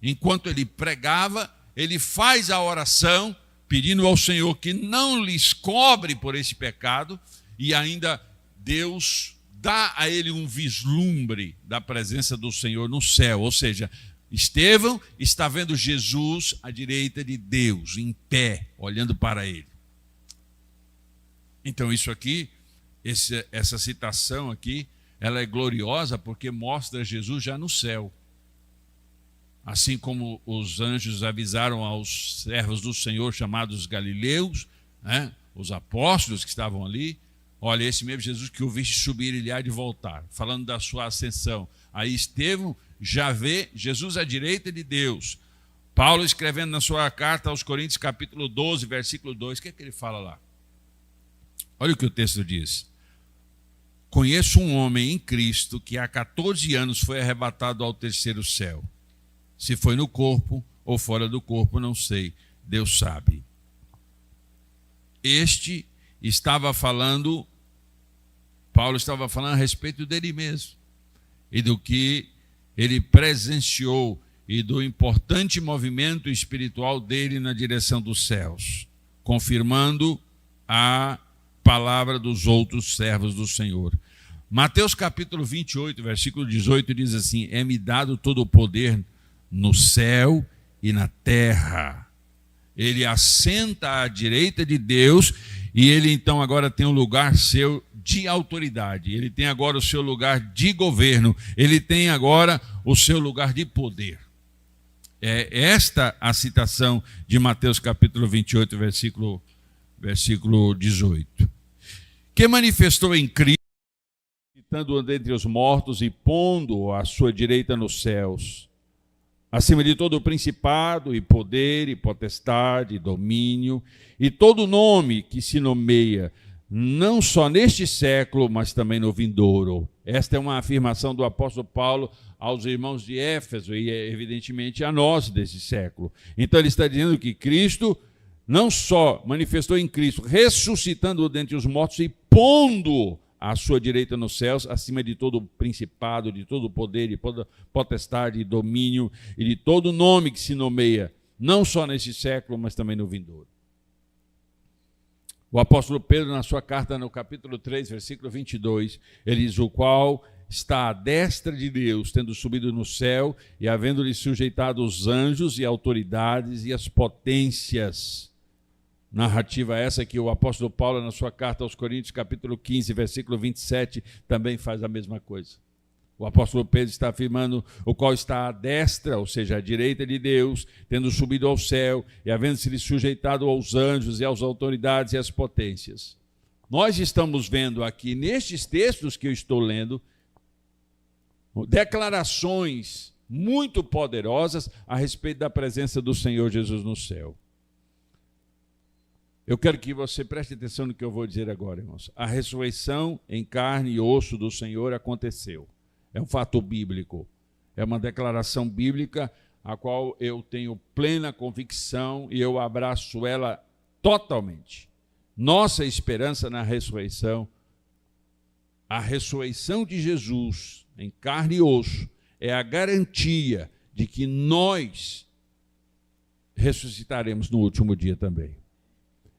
enquanto ele pregava, ele faz a oração, pedindo ao Senhor que não lhes cobre por esse pecado, e ainda Deus dá a ele um vislumbre da presença do Senhor no céu, ou seja, Estevão está vendo Jesus à direita de Deus, em pé, olhando para ele. Então isso aqui, essa citação aqui, ela é gloriosa porque mostra Jesus já no céu. Assim como os anjos avisaram aos servos do Senhor, chamados galileus, né, os apóstolos que estavam ali, olha, esse mesmo Jesus que o viste subir, ele há de voltar, falando da sua ascensão. Aí Estevão já vê Jesus à direita de Deus. Paulo, escrevendo na sua carta aos Coríntios, capítulo 12, versículo 2, o que é que ele fala lá? Olha o que o texto diz. Conheço um homem em Cristo que há 14 anos foi arrebatado ao terceiro céu. Se foi no corpo ou fora do corpo, não sei. Deus sabe. Paulo estava falando a respeito dele mesmo e do que ele presenciou e do importante movimento espiritual dele na direção dos céus, confirmando a palavra dos outros servos do Senhor. Mateus capítulo 28, versículo 18 diz assim: é-me dado todo o poder no céu e na terra. Ele assenta à direita de Deus e ele então agora tem um lugar seu de autoridade, ele tem agora o seu lugar de governo, ele tem agora o seu lugar de poder. É esta a citação de Mateus capítulo 28, versículo 18. Que manifestou em Cristo, ressuscitando-o dentre os mortos e pondo-o à sua direita nos céus, acima de todo o principado e poder e potestade e domínio e todo nome que se nomeia, não só neste século, mas também no vindouro. Esta é uma afirmação do apóstolo Paulo aos irmãos de Éfeso e, evidentemente, a nós desse século. Então ele está dizendo que Cristo não só manifestou em Cristo, ressuscitando-o dentre os mortos e pondo à sua direita nos céus, acima de todo principado, de todo poder, de toda potestade, de domínio e de todo nome que se nomeia, não só nesse século, mas também no vindouro. O apóstolo Pedro, na sua carta, no capítulo 3, versículo 22, ele diz: o qual está à destra de Deus, tendo subido no céu e havendo-lhe sujeitado os anjos e autoridades e as potências. Narrativa essa que o apóstolo Paulo, na sua carta aos Coríntios, capítulo 15, versículo 27, também faz a mesma coisa. O apóstolo Pedro está afirmando: o qual está à destra, ou seja, à direita de Deus, tendo subido ao céu e havendo-se sujeitado aos anjos e às autoridades e às potências. Nós estamos vendo aqui, nestes textos que eu estou lendo, declarações muito poderosas a respeito da presença do Senhor Jesus no céu. Eu quero que você preste atenção no que eu vou dizer agora, irmãos. A ressurreição em carne e osso do Senhor aconteceu. É um fato bíblico. É uma declaração bíblica a qual eu tenho plena convicção e eu abraço ela totalmente. Nossa esperança na ressurreição, a ressurreição de Jesus em carne e osso, é a garantia de que nós ressuscitaremos no último dia também.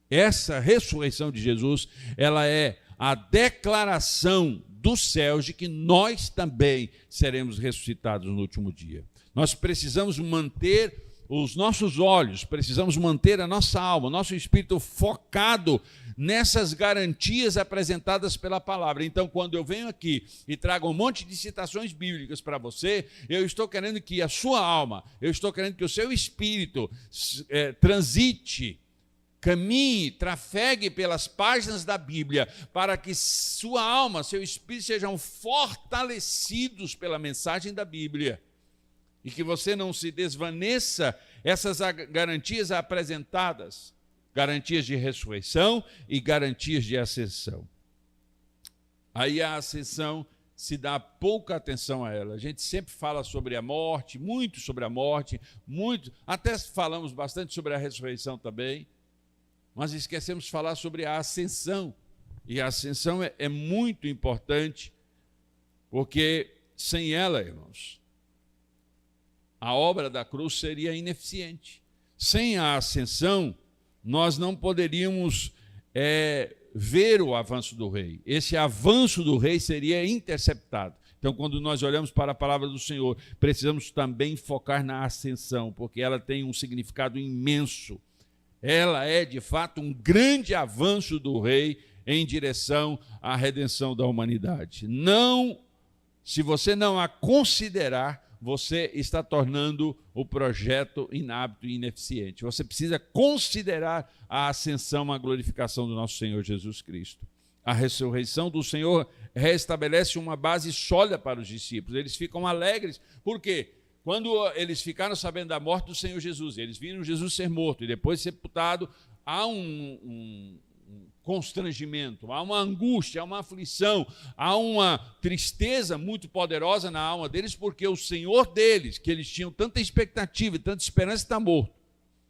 Essa ressurreição de Jesus, ela é a declaração dos céus de que nós também seremos ressuscitados no último dia. Nós precisamos manter os nossos olhos, precisamos manter a nossa alma, o nosso espírito focado nessas garantias apresentadas pela palavra. Então, quando eu venho aqui e trago um monte de citações bíblicas para você, eu estou querendo que a sua alma, eu estou querendo que o seu espírito transite, caminhe, trafegue pelas páginas da Bíblia, para que sua alma, seu espírito sejam fortalecidos pela mensagem da Bíblia. E que você não se desvaneça essas garantias apresentadas, garantias de ressurreição e garantias de ascensão. Aí a ascensão se dá pouca atenção a ela. A gente sempre fala sobre a morte, muito sobre a morte, muito, até falamos bastante sobre a ressurreição também, mas esquecemos de falar sobre a ascensão. E a ascensão é muito importante, porque sem ela, irmãos, a obra da cruz seria ineficiente. Sem a ascensão, nós não poderíamos ver o avanço do rei. Esse avanço do rei seria interceptado. Então, quando nós olhamos para a palavra do Senhor, precisamos também focar na ascensão, porque ela tem um significado imenso. Ela é, de fato, um grande avanço do rei em direção à redenção da humanidade. Não, se você não a considerar, você está tornando o projeto inábito e ineficiente. Você precisa considerar a ascensão, a glorificação do nosso Senhor Jesus Cristo. A ressurreição do Senhor restabelece uma base sólida para os discípulos. Eles ficam alegres. Por quê? Quando eles ficaram sabendo da morte do Senhor Jesus, eles viram Jesus ser morto e depois sepultado, há um constrangimento, há uma angústia, há uma aflição, há uma tristeza muito poderosa na alma deles, porque o Senhor deles, que eles tinham tanta expectativa e tanta esperança, está morto.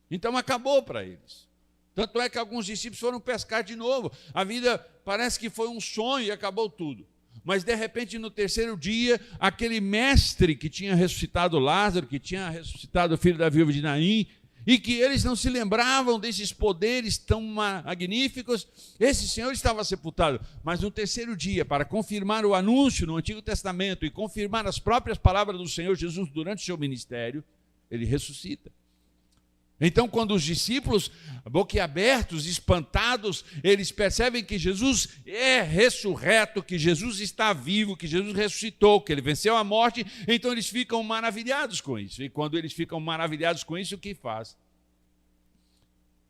Então acabou para eles. Tanto é que alguns discípulos foram pescar de novo. A vida parece que foi um sonho e acabou tudo. Mas, de repente, no terceiro dia, aquele mestre que tinha ressuscitado Lázaro, que tinha ressuscitado o filho da viúva de Naim, e que eles não se lembravam desses poderes tão magníficos, esse Senhor estava sepultado. Mas no terceiro dia, para confirmar o anúncio no Antigo Testamento e confirmar as próprias palavras do Senhor Jesus durante o seu ministério, ele ressuscita. Então, quando os discípulos, boquiabertos, espantados, eles percebem que Jesus é ressurreto, que Jesus está vivo, que Jesus ressuscitou, que ele venceu a morte, então eles ficam maravilhados com isso. E quando eles ficam maravilhados com isso, o que faz?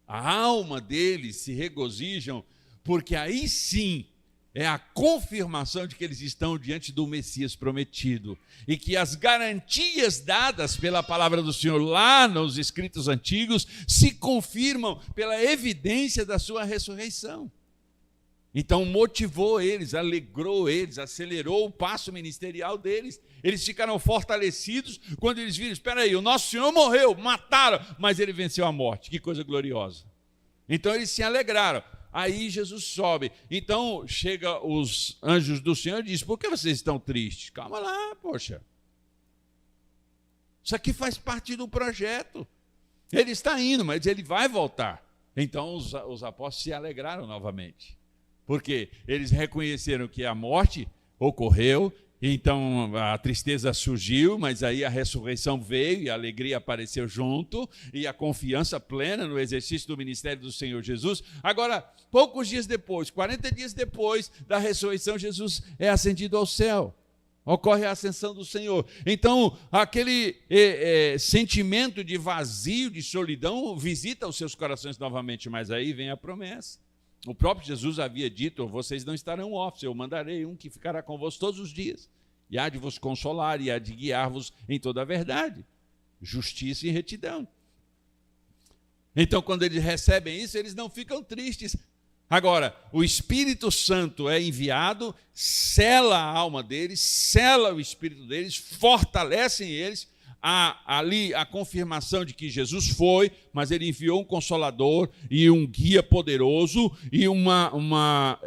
A alma deles se regozijam, porque aí sim é a confirmação de que eles estão diante do Messias prometido e que as garantias dadas pela palavra do Senhor lá nos escritos antigos se confirmam pela evidência da sua ressurreição. Então motivou eles, alegrou eles, acelerou o passo ministerial deles. Eles ficaram fortalecidos quando eles viram, espera aí, o nosso Senhor morreu, mataram, mas ele venceu a morte. Que coisa gloriosa. Então eles se alegraram. Aí Jesus sobe. Então chega os anjos do Senhor e diz, por que vocês estão tristes? Calma lá, poxa. Isso aqui faz parte do projeto. Ele está indo, mas ele vai voltar. Então os apóstolos se alegraram novamente. Porque eles reconheceram que a morte ocorreu, então a tristeza surgiu, mas aí a ressurreição veio e a alegria apareceu junto, e a confiança plena no exercício do ministério do Senhor Jesus. Agora, poucos dias depois, 40 dias depois da ressurreição, Jesus é ascendido ao céu. Ocorre a ascensão do Senhor. Então, aquele sentimento de vazio, de solidão, visita os seus corações novamente, mas aí vem a promessa. O próprio Jesus havia dito, vocês não estarão órfãos, eu mandarei um que ficará convosco todos os dias, e há de vos consolar, e há de guiar-vos em toda a verdade, justiça e retidão. Então, quando eles recebem isso, eles não ficam tristes. Agora, o Espírito Santo é enviado, sela a alma deles, sela o espírito deles, fortalecem eles. Há ali a confirmação de que Jesus foi, mas ele enviou um consolador e um guia poderoso, e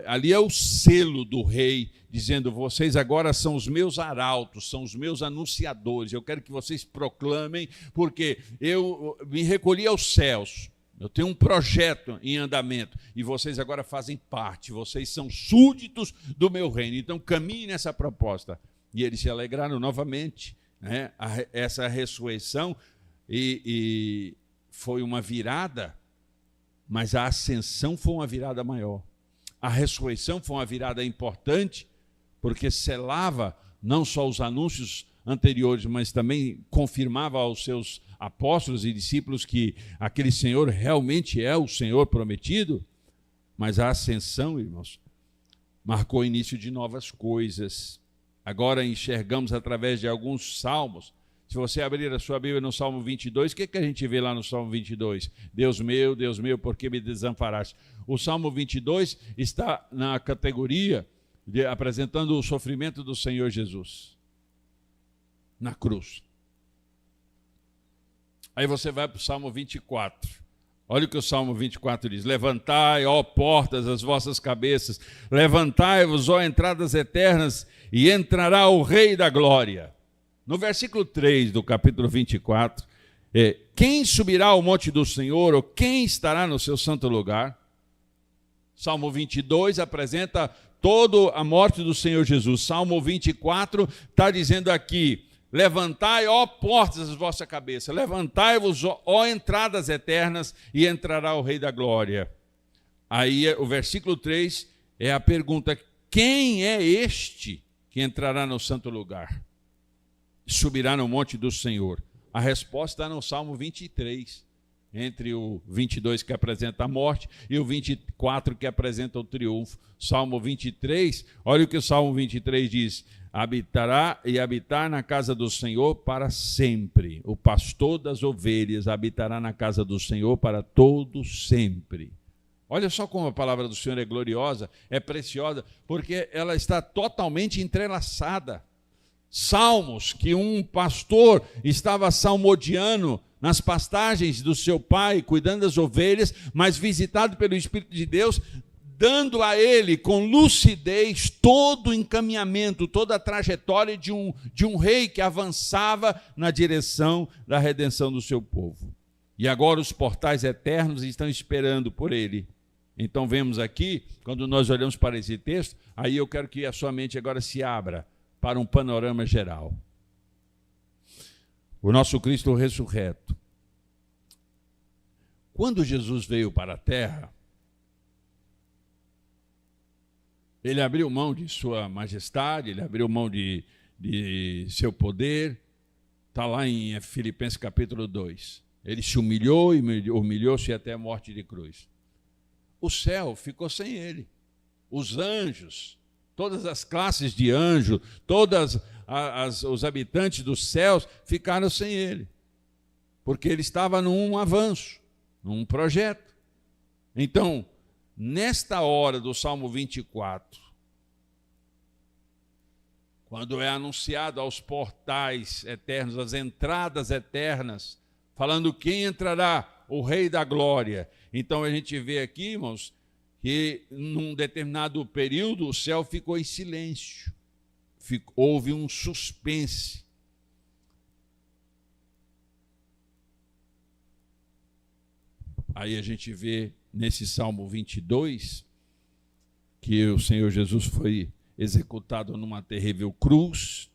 ali é o selo do rei, dizendo, vocês agora são os meus arautos, são os meus anunciadores, eu quero que vocês proclamem, porque eu me recolhi aos céus, Eu tenho um projeto em andamento e vocês agora fazem parte, vocês são súditos do meu reino. Então caminhem nessa proposta. E eles se alegraram novamente, né? Essa ressurreição e foi uma virada, mas a ascensão foi uma virada maior. A ressurreição foi uma virada importante, porque selava não só os anúncios anteriores, mas também confirmava aos seus apóstolos e discípulos que aquele Senhor realmente é o Senhor prometido. Mas a ascensão, irmãos, marcou o início de novas coisas. Agora enxergamos através de alguns salmos. Se você abrir a sua Bíblia no Salmo 22, o que a gente vê lá no Salmo 22? Deus meu, por que me desamparaste? O Salmo 22 está na categoria apresentando o sofrimento do Senhor Jesus na cruz. Aí você vai para o Salmo 24. Olha o que o Salmo 24 diz: levantai, ó portas, as vossas cabeças, levantai-vos, ó entradas eternas, e entrará o Rei da Glória. No versículo 3 do capítulo 24, quem subirá ao monte do Senhor, ou quem estará no seu santo lugar? Salmo 22 apresenta toda a morte do Senhor Jesus. Salmo 24 está dizendo aqui: levantai, ó portas, as vossas cabeças, levantai-vos, ó entradas eternas, e entrará o Rei da Glória. Aí o versículo 3 é a pergunta: quem é este que entrará no santo lugar? Subirá no monte do Senhor? A resposta está no Salmo 23, entre o 22 que apresenta a morte e o 24 que apresenta o triunfo. Salmo 23, olha o que o Salmo 23 diz: habitar na casa do Senhor para sempre. O pastor das ovelhas habitará na casa do Senhor para todo sempre. Olha só como a palavra do Senhor é gloriosa, é preciosa, porque ela está totalmente entrelaçada. Salmos que um pastor estava salmodiando nas pastagens do seu pai, cuidando das ovelhas, mas visitado pelo Espírito de Deus, dando a ele com lucidez todo o encaminhamento, toda a trajetória de um rei que avançava na direção da redenção do seu povo. E agora os portais eternos estão esperando por ele. Então vemos aqui, quando nós olhamos para esse texto, aí eu quero que a sua mente agora se abra para um panorama geral. O nosso Cristo ressurreto. Quando Jesus veio para a terra, ele abriu mão de sua majestade, ele abriu mão de seu poder. Está lá em Filipenses capítulo 2. Ele se humilhou e humilhou-se até a morte de cruz. O céu ficou sem ele. Os anjos, todas as classes de anjo, todos os habitantes dos céus ficaram sem ele, porque ele estava num avanço, num projeto. Então, nesta hora do Salmo 24, quando é anunciado aos portais eternos, às entradas eternas, falando quem entrará, o Rei da Glória. Então a gente vê aqui, irmãos, que num determinado período o céu ficou em silêncio, houve um suspense. Aí a gente vê nesse Salmo 22 que o Senhor Jesus foi executado numa terrível cruz,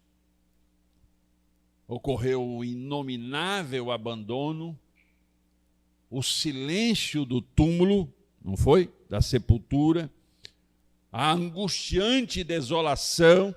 ocorreu o inominável abandono, o silêncio do túmulo, não foi? Da sepultura, a angustiante desolação,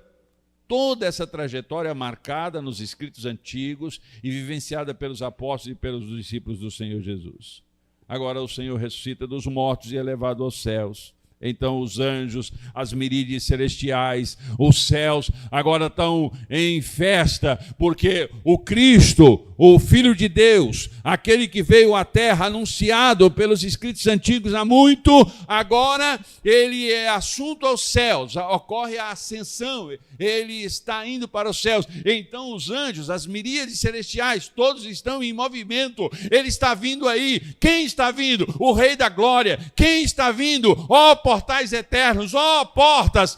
toda essa trajetória marcada nos escritos antigos e vivenciada pelos apóstolos e pelos discípulos do Senhor Jesus. Agora o Senhor ressuscita dos mortos e é levado aos céus. Então os anjos, as miríades celestiais, os céus agora estão em festa, porque o Cristo, o Filho de Deus, aquele que veio à terra anunciado pelos escritos antigos há muito, agora ele é assunto aos céus, ocorre a ascensão, ele está indo para os céus. Então os anjos, as miríades celestiais, todos estão em movimento. Ele está vindo aí. Quem está vindo? O Rei da Glória. Quem está vindo? Ó portais eternos, ó portas,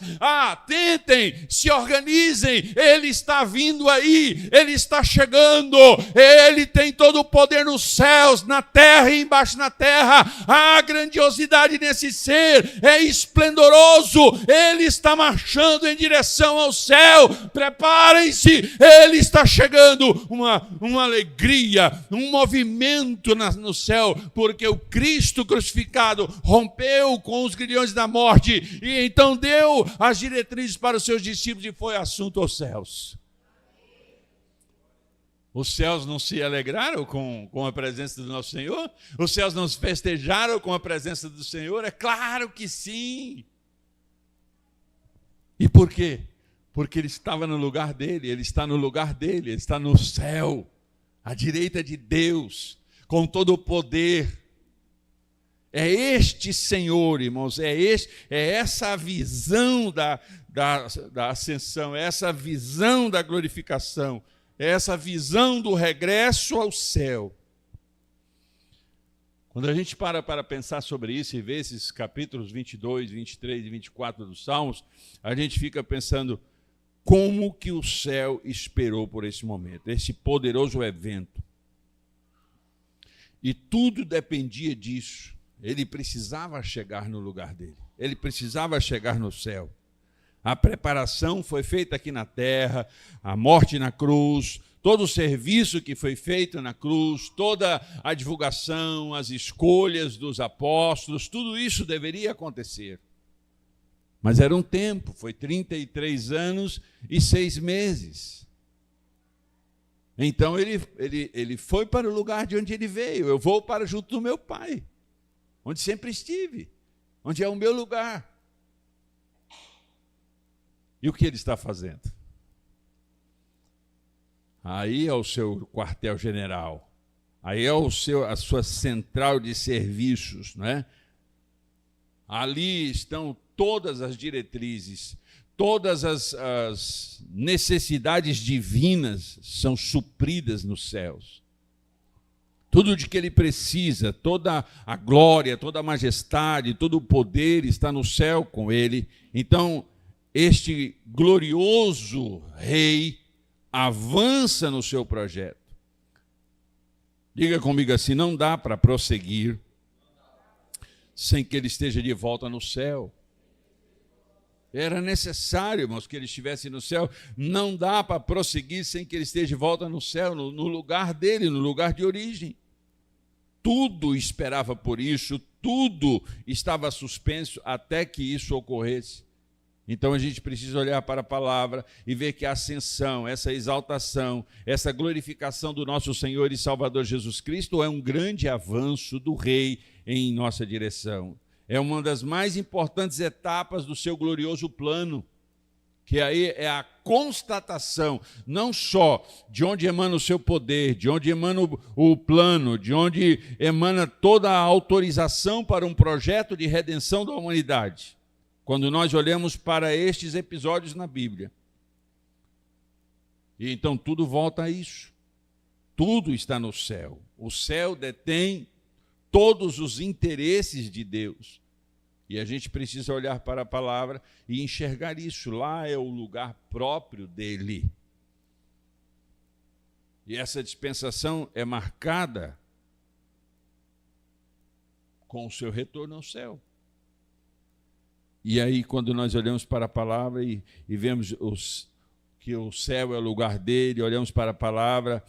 tentem, se organizem, ele está vindo aí, ele está chegando, ele tem todo o poder acontecer nos céus, na terra e embaixo na terra. A grandiosidade desse ser é esplendoroso. Ele está marchando em direção ao céu. Preparem-se, ele está chegando. Uma alegria, um movimento no céu, porque o Cristo crucificado rompeu com os grilhões da morte e então deu as diretrizes para os seus discípulos e foi assunto aos céus. Os céus não se alegraram com a presença do nosso Senhor? Os céus não se festejaram com a presença do Senhor? É claro que sim. E por quê? Porque ele estava no lugar dele, ele está no lugar dele, ele está no céu, à direita de Deus, com todo o poder. É este Senhor, irmãos, é essa a visão da ascensão, é essa a visão da glorificação, é essa visão do regresso ao céu. Quando a gente para pensar sobre isso e vê esses capítulos 22, 23 e 24 dos Salmos, a gente fica pensando como que o céu esperou por esse momento, esse poderoso evento. E tudo dependia disso. Ele precisava chegar no lugar dele, ele precisava chegar no céu. A preparação foi feita aqui na terra, a morte na cruz, todo o serviço que foi feito na cruz, toda a divulgação, as escolhas dos apóstolos, tudo isso deveria acontecer. Mas era um tempo, foi 33 anos e 6 meses. Então ele foi para o lugar de onde ele veio. Eu vou para junto do meu Pai, onde sempre estive, onde é o meu lugar. E o que ele está fazendo? Aí é o seu quartel-general, aí é a sua central de serviços, não é? Ali estão todas as diretrizes, todas as necessidades divinas são supridas nos céus. Tudo de que ele precisa, toda a glória, toda a majestade, todo o poder está no céu com ele. Então, este glorioso rei avança no seu projeto. Diga comigo assim: não dá para prosseguir sem que ele esteja de volta no céu. Era necessário, irmãos, que ele estivesse no céu. Não dá para prosseguir sem que ele esteja de volta no céu, no lugar dele, no lugar de origem. Tudo esperava por isso, tudo estava suspenso até que isso ocorresse. Então a gente precisa olhar para a palavra e ver que a ascensão, essa exaltação, essa glorificação do nosso Senhor e Salvador Jesus Cristo é um grande avanço do Rei em nossa direção. É uma das mais importantes etapas do seu glorioso plano, que aí é a constatação, não só de onde emana o seu poder, de onde emana o plano, de onde emana toda a autorização para um projeto de redenção da humanidade. Quando nós olhamos para estes episódios na Bíblia. E então tudo volta a isso. Tudo está no céu. O céu detém todos os interesses de Deus. E a gente precisa olhar para a palavra e enxergar isso. Lá é o lugar próprio dele. E essa dispensação é marcada com o seu retorno ao céu. E aí, quando nós olhamos para a palavra e vemos que o céu é o lugar dele, olhamos para a palavra,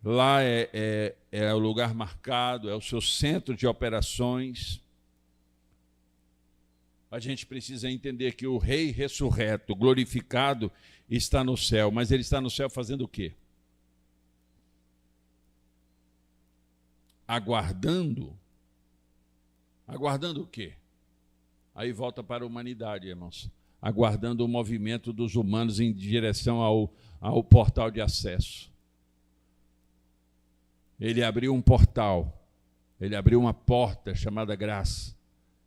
lá é o lugar marcado, é o seu centro de operações. A gente precisa entender que o Rei ressurreto, glorificado, está no céu. Mas ele está no céu fazendo o quê? Aguardando. Aguardando o quê? Aí volta para a humanidade, irmãos. Aguardando o movimento dos humanos em direção ao portal de acesso. Ele abriu um portal. Ele abriu uma porta chamada graça.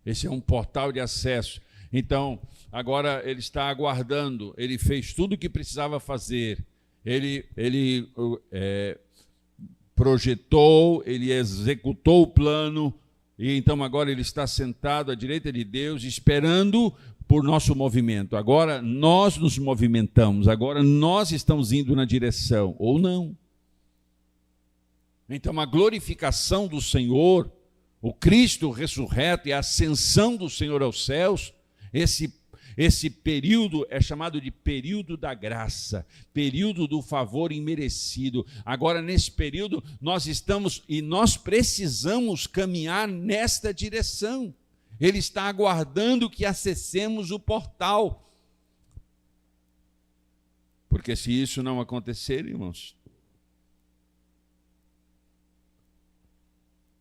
Esse é um portal de acesso. Então, agora ele está aguardando. Ele fez tudo o que precisava fazer. Ele projetou, ele executou o plano. E então agora ele está sentado à direita de Deus, esperando por nosso movimento. Agora nós nos movimentamos, agora nós estamos indo na direção, ou não. Então, a glorificação do Senhor, o Cristo ressurreto e a ascensão do Senhor aos céus, esse período é chamado de período da graça, período do favor imerecido. Agora, nesse período, nós estamos e nós precisamos caminhar nesta direção. Ele está aguardando que acessemos o portal. Porque se isso não acontecer, irmãos,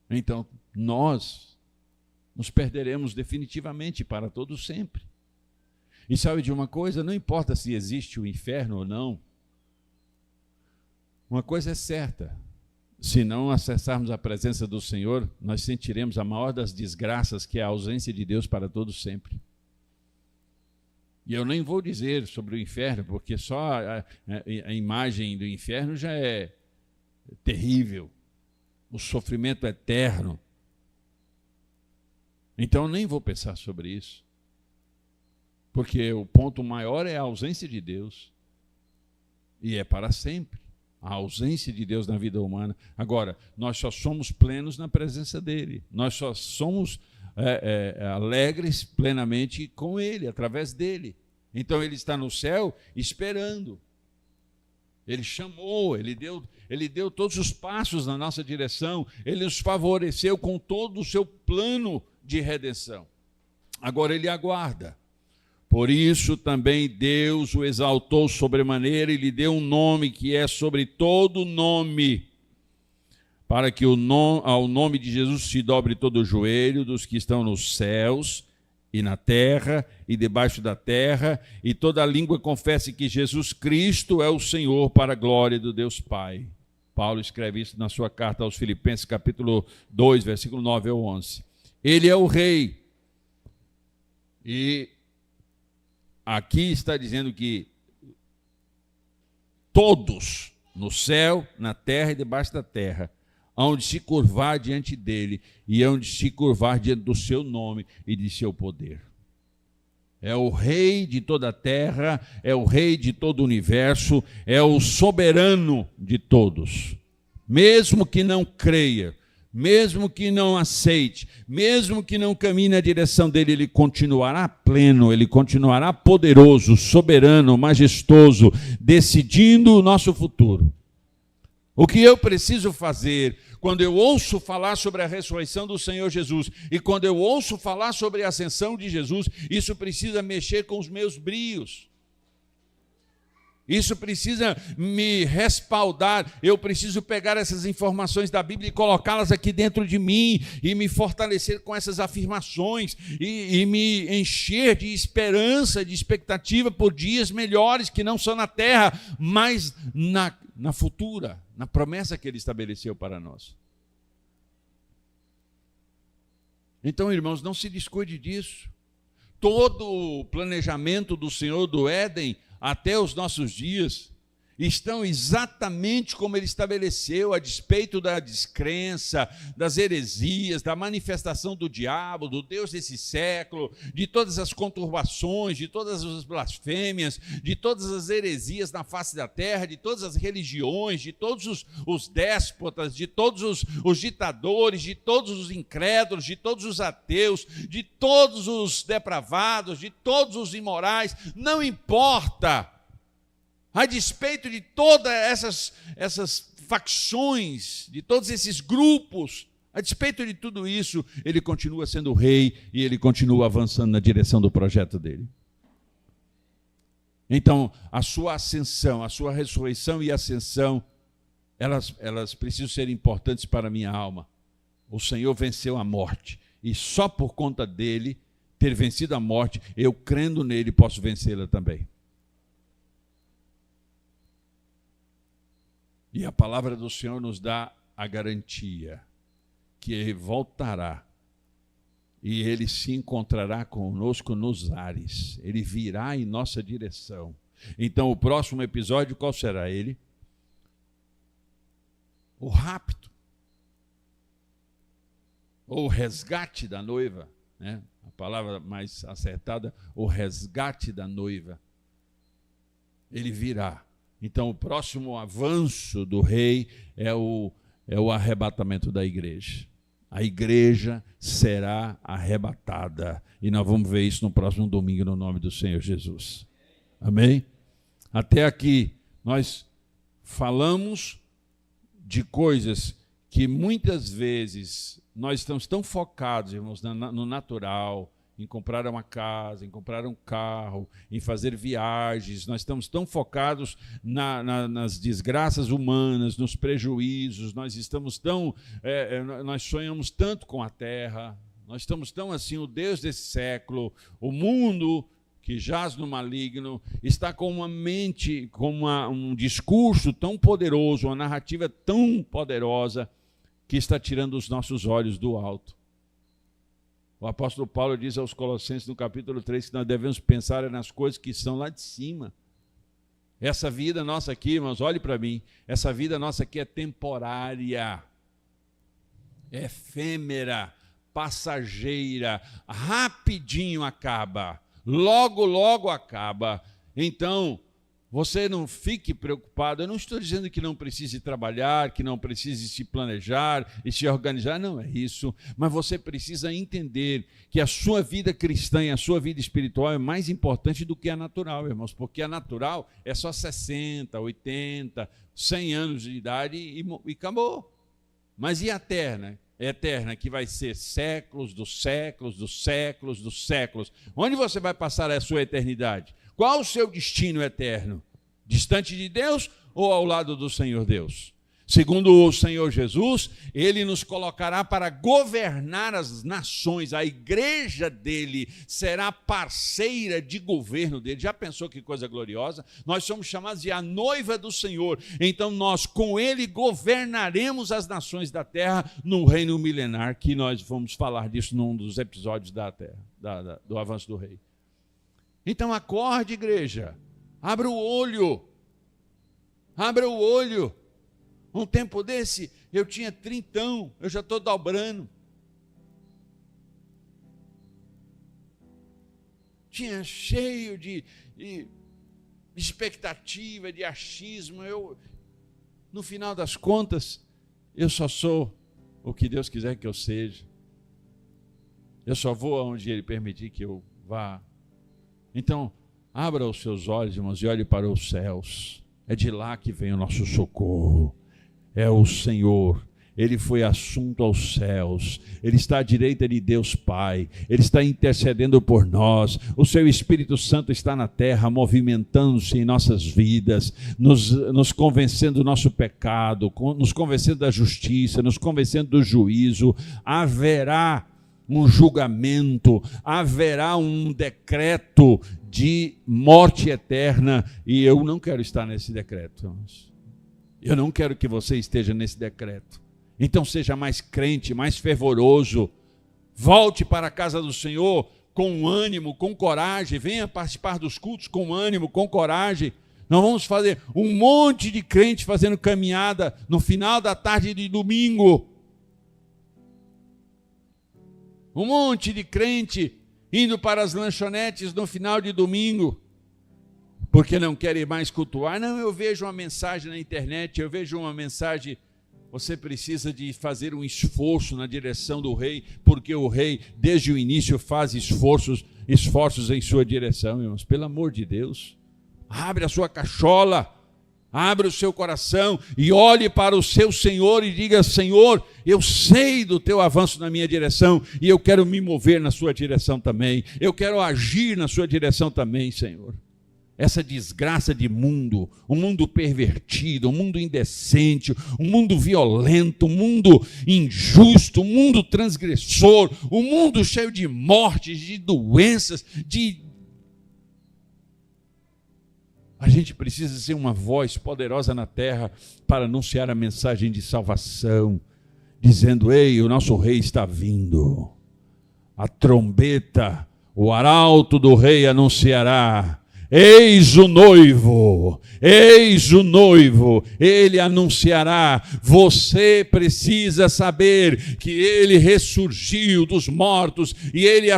então nós nos perderemos definitivamente para todo sempre. E sabe de uma coisa? Não importa se existe o inferno ou não. Uma coisa é certa. Se não acessarmos a presença do Senhor, nós sentiremos a maior das desgraças, que é a ausência de Deus para todo sempre. E eu nem vou dizer sobre o inferno, porque só a imagem do inferno já é terrível. O sofrimento eterno. Então, eu nem vou pensar sobre isso. Porque o ponto maior é a ausência de Deus. E é para sempre. A ausência de Deus na vida humana. Agora, nós só somos plenos na presença dEle. Nós só somos alegres plenamente com Ele, através dEle. Então, Ele está no céu esperando. Ele chamou, Ele deu todos os passos na nossa direção. Ele nos favoreceu com todo o seu plano de redenção. Agora Ele aguarda. Por isso também Deus o exaltou sobremaneira e lhe deu um nome que é sobre todo nome, para que ao nome de Jesus se dobre todo o joelho dos que estão nos céus e na terra e debaixo da terra, e toda língua confesse que Jesus Cristo é o Senhor, para a glória do Deus Pai. Paulo escreve isso na sua carta aos Filipenses, capítulo 2, versículo 9 ao 11. Ele é o Rei. E aqui está dizendo que todos, no céu, na terra e debaixo da terra, hão de se curvar diante dele e hão de se curvar diante do seu nome e de seu poder. É o Rei de toda a terra, é o Rei de todo o universo, é o soberano de todos. Mesmo que não creia, mesmo que não aceite, mesmo que não caminhe na direção dele, ele continuará pleno, ele continuará poderoso, soberano, majestoso, decidindo o nosso futuro. O que eu preciso fazer quando eu ouço falar sobre a ressurreição do Senhor Jesus e quando eu ouço falar sobre a ascensão de Jesus, isso precisa mexer com os meus brios. Isso precisa me respaldar. Eu preciso pegar essas informações da Bíblia e colocá-las aqui dentro de mim e me fortalecer com essas afirmações e me encher de esperança, de expectativa por dias melhores que não são na terra, mas na futura, na promessa que Ele estabeleceu para nós. Então, irmãos, não se descuide disso. Todo o planejamento do Senhor do Éden até os nossos dias estão exatamente como Ele estabeleceu, a despeito da descrença, das heresias, da manifestação do diabo, do Deus desse século, de todas as conturbações, de todas as blasfêmias, de todas as heresias na face da terra, de todas as religiões, de todos os déspotas, de todos os ditadores, de todos os incrédulos, de todos os ateus, de todos os depravados, de todos os imorais, não importa. A despeito de todas essas facções, de todos esses grupos, a despeito de tudo isso, Ele continua sendo Rei e Ele continua avançando na direção do projeto dEle. Então, a sua ascensão, a sua ressurreição e ascensão, elas precisam ser importantes para a minha alma. O Senhor venceu a morte e só por conta dEle, ter vencido a morte, eu crendo nele posso vencê-la também. E a palavra do Senhor nos dá a garantia que Ele voltará e Ele se encontrará conosco nos ares. Ele virá em nossa direção. Então, o próximo episódio, qual será ele? O rapto. Ou o resgate da noiva, né? A palavra mais acertada, o resgate da noiva. Ele virá. Então, o próximo avanço do Rei é é o arrebatamento da igreja. A igreja será arrebatada. E nós vamos ver isso no próximo domingo, no nome do Senhor Jesus. Amém? Até aqui, nós falamos de coisas que muitas vezes nós estamos tão focados, irmãos, no natural, em comprar uma casa, em comprar um carro, em fazer viagens. Nós estamos tão focados nas desgraças humanas, nos prejuízos. Nós estamos tão, nós sonhamos tanto com a terra. Nós estamos tão assim, o Deus desse século, o mundo que jaz no maligno, está com uma mente, com um discurso tão poderoso, uma narrativa tão poderosa, que está tirando os nossos olhos do alto. O apóstolo Paulo diz aos Colossenses, no capítulo 3, que nós devemos pensar nas coisas que estão lá de cima. Essa vida nossa aqui, irmãos, olhe para mim, essa vida nossa aqui é temporária, é efêmera, passageira, rapidinho acaba, logo acaba. Então, você não fique preocupado. Eu não estou dizendo que não precise trabalhar, que não precise se planejar e se organizar, não é isso. Mas você precisa entender que a sua vida cristã e a sua vida espiritual é mais importante do que a natural, irmãos, porque a natural é só 60, 80, 100 anos de idade e acabou. Mas e a eterna? Eterna, que vai ser séculos dos séculos, dos séculos, dos séculos. Onde você vai passar a sua eternidade? Qual o seu destino eterno? Distante de Deus ou ao lado do Senhor Deus? Segundo o Senhor Jesus, Ele nos colocará para governar as nações. A igreja dele será parceira de governo dele. Já pensou que coisa gloriosa? Nós somos chamados de a noiva do Senhor. Então nós com Ele governaremos as nações da terra no reino milenar, que nós vamos falar disso num dos episódios da terra, do Avanço do Rei. Então acorde, igreja, abra o olho, abra o olho. Um tempo desse, eu tinha 30, eu já estou dobrando. Tinha cheio de expectativa, de achismo. No final das contas, eu só sou o que Deus quiser que eu seja. Eu só vou aonde Ele permitir que eu vá. Então, abra os seus olhos, irmãos, e olhe para os céus. É de lá que vem o nosso socorro. É o Senhor. Ele foi assunto aos céus. Ele está à direita de Deus Pai. Ele está intercedendo por nós. O seu Espírito Santo está na terra, movimentando-se em nossas vidas, nos convencendo do nosso pecado, nos convencendo da justiça, nos convencendo do juízo. Haverá um julgamento, haverá um decreto de morte eterna, e eu não quero estar nesse decreto. Eu não quero que você esteja nesse decreto. Então seja mais crente, mais fervoroso. Volte para a casa do Senhor com ânimo, com coragem. Venha participar dos cultos com ânimo, com coragem. Nós vamos fazer um monte de crente fazendo caminhada no final da tarde de domingo. Um monte de crente indo para as lanchonetes no final de domingo, porque não querem mais cultuar. Não, eu vejo uma mensagem na internet, eu vejo uma mensagem. Você precisa de fazer um esforço na direção do rei, porque o rei, desde o início, faz esforços em sua direção, irmãos. Pelo amor de Deus, abre a sua cachola, abre o seu coração e olhe para o seu Senhor e diga: Senhor, eu sei do teu avanço na minha direção e eu quero me mover na sua direção também. Eu quero agir na sua direção também, Senhor. Essa desgraça de mundo, um mundo pervertido, um mundo indecente, um mundo violento, um mundo injusto, um mundo transgressor, um mundo cheio de mortes, de doenças, A gente precisa ser uma voz poderosa na terra para anunciar a mensagem de salvação, dizendo: ei, o nosso rei está vindo. A trombeta, o arauto do rei anunciará: eis o noivo, ele anunciará. Você precisa saber que ele ressurgiu dos mortos e ele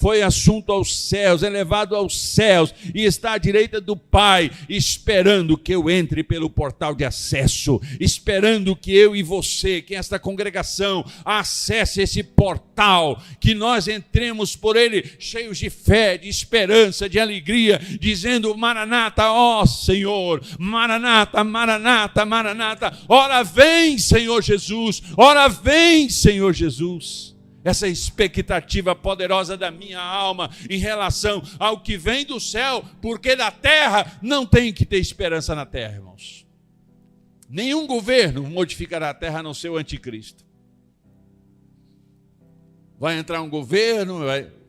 foi assunto aos céus, elevado aos céus, e está à direita do Pai, esperando que eu entre pelo portal de acesso, esperando que eu e você, que esta congregação, acesse esse portal, que nós entremos por ele cheios de fé, de esperança, de alegria, dizendo: Maranata, ó Senhor, Maranata, Maranata, Maranata, ora vem, Senhor Jesus, ora vem, Senhor Jesus. Essa expectativa poderosa da minha alma em relação ao que vem do céu, porque da terra não tem que ter esperança na terra, irmãos. Nenhum governo modificará a terra a não ser o anticristo. Vai entrar um governo,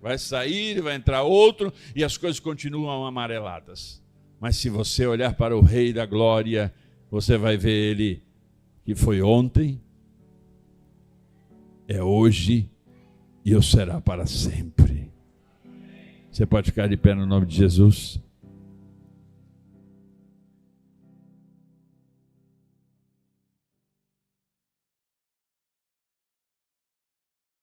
vai sair, vai entrar outro, e as coisas continuam amareladas. Mas se você olhar para o Rei da Glória, você vai ver ele que foi ontem, é hoje e o será para sempre. Você pode ficar de pé no nome de Jesus?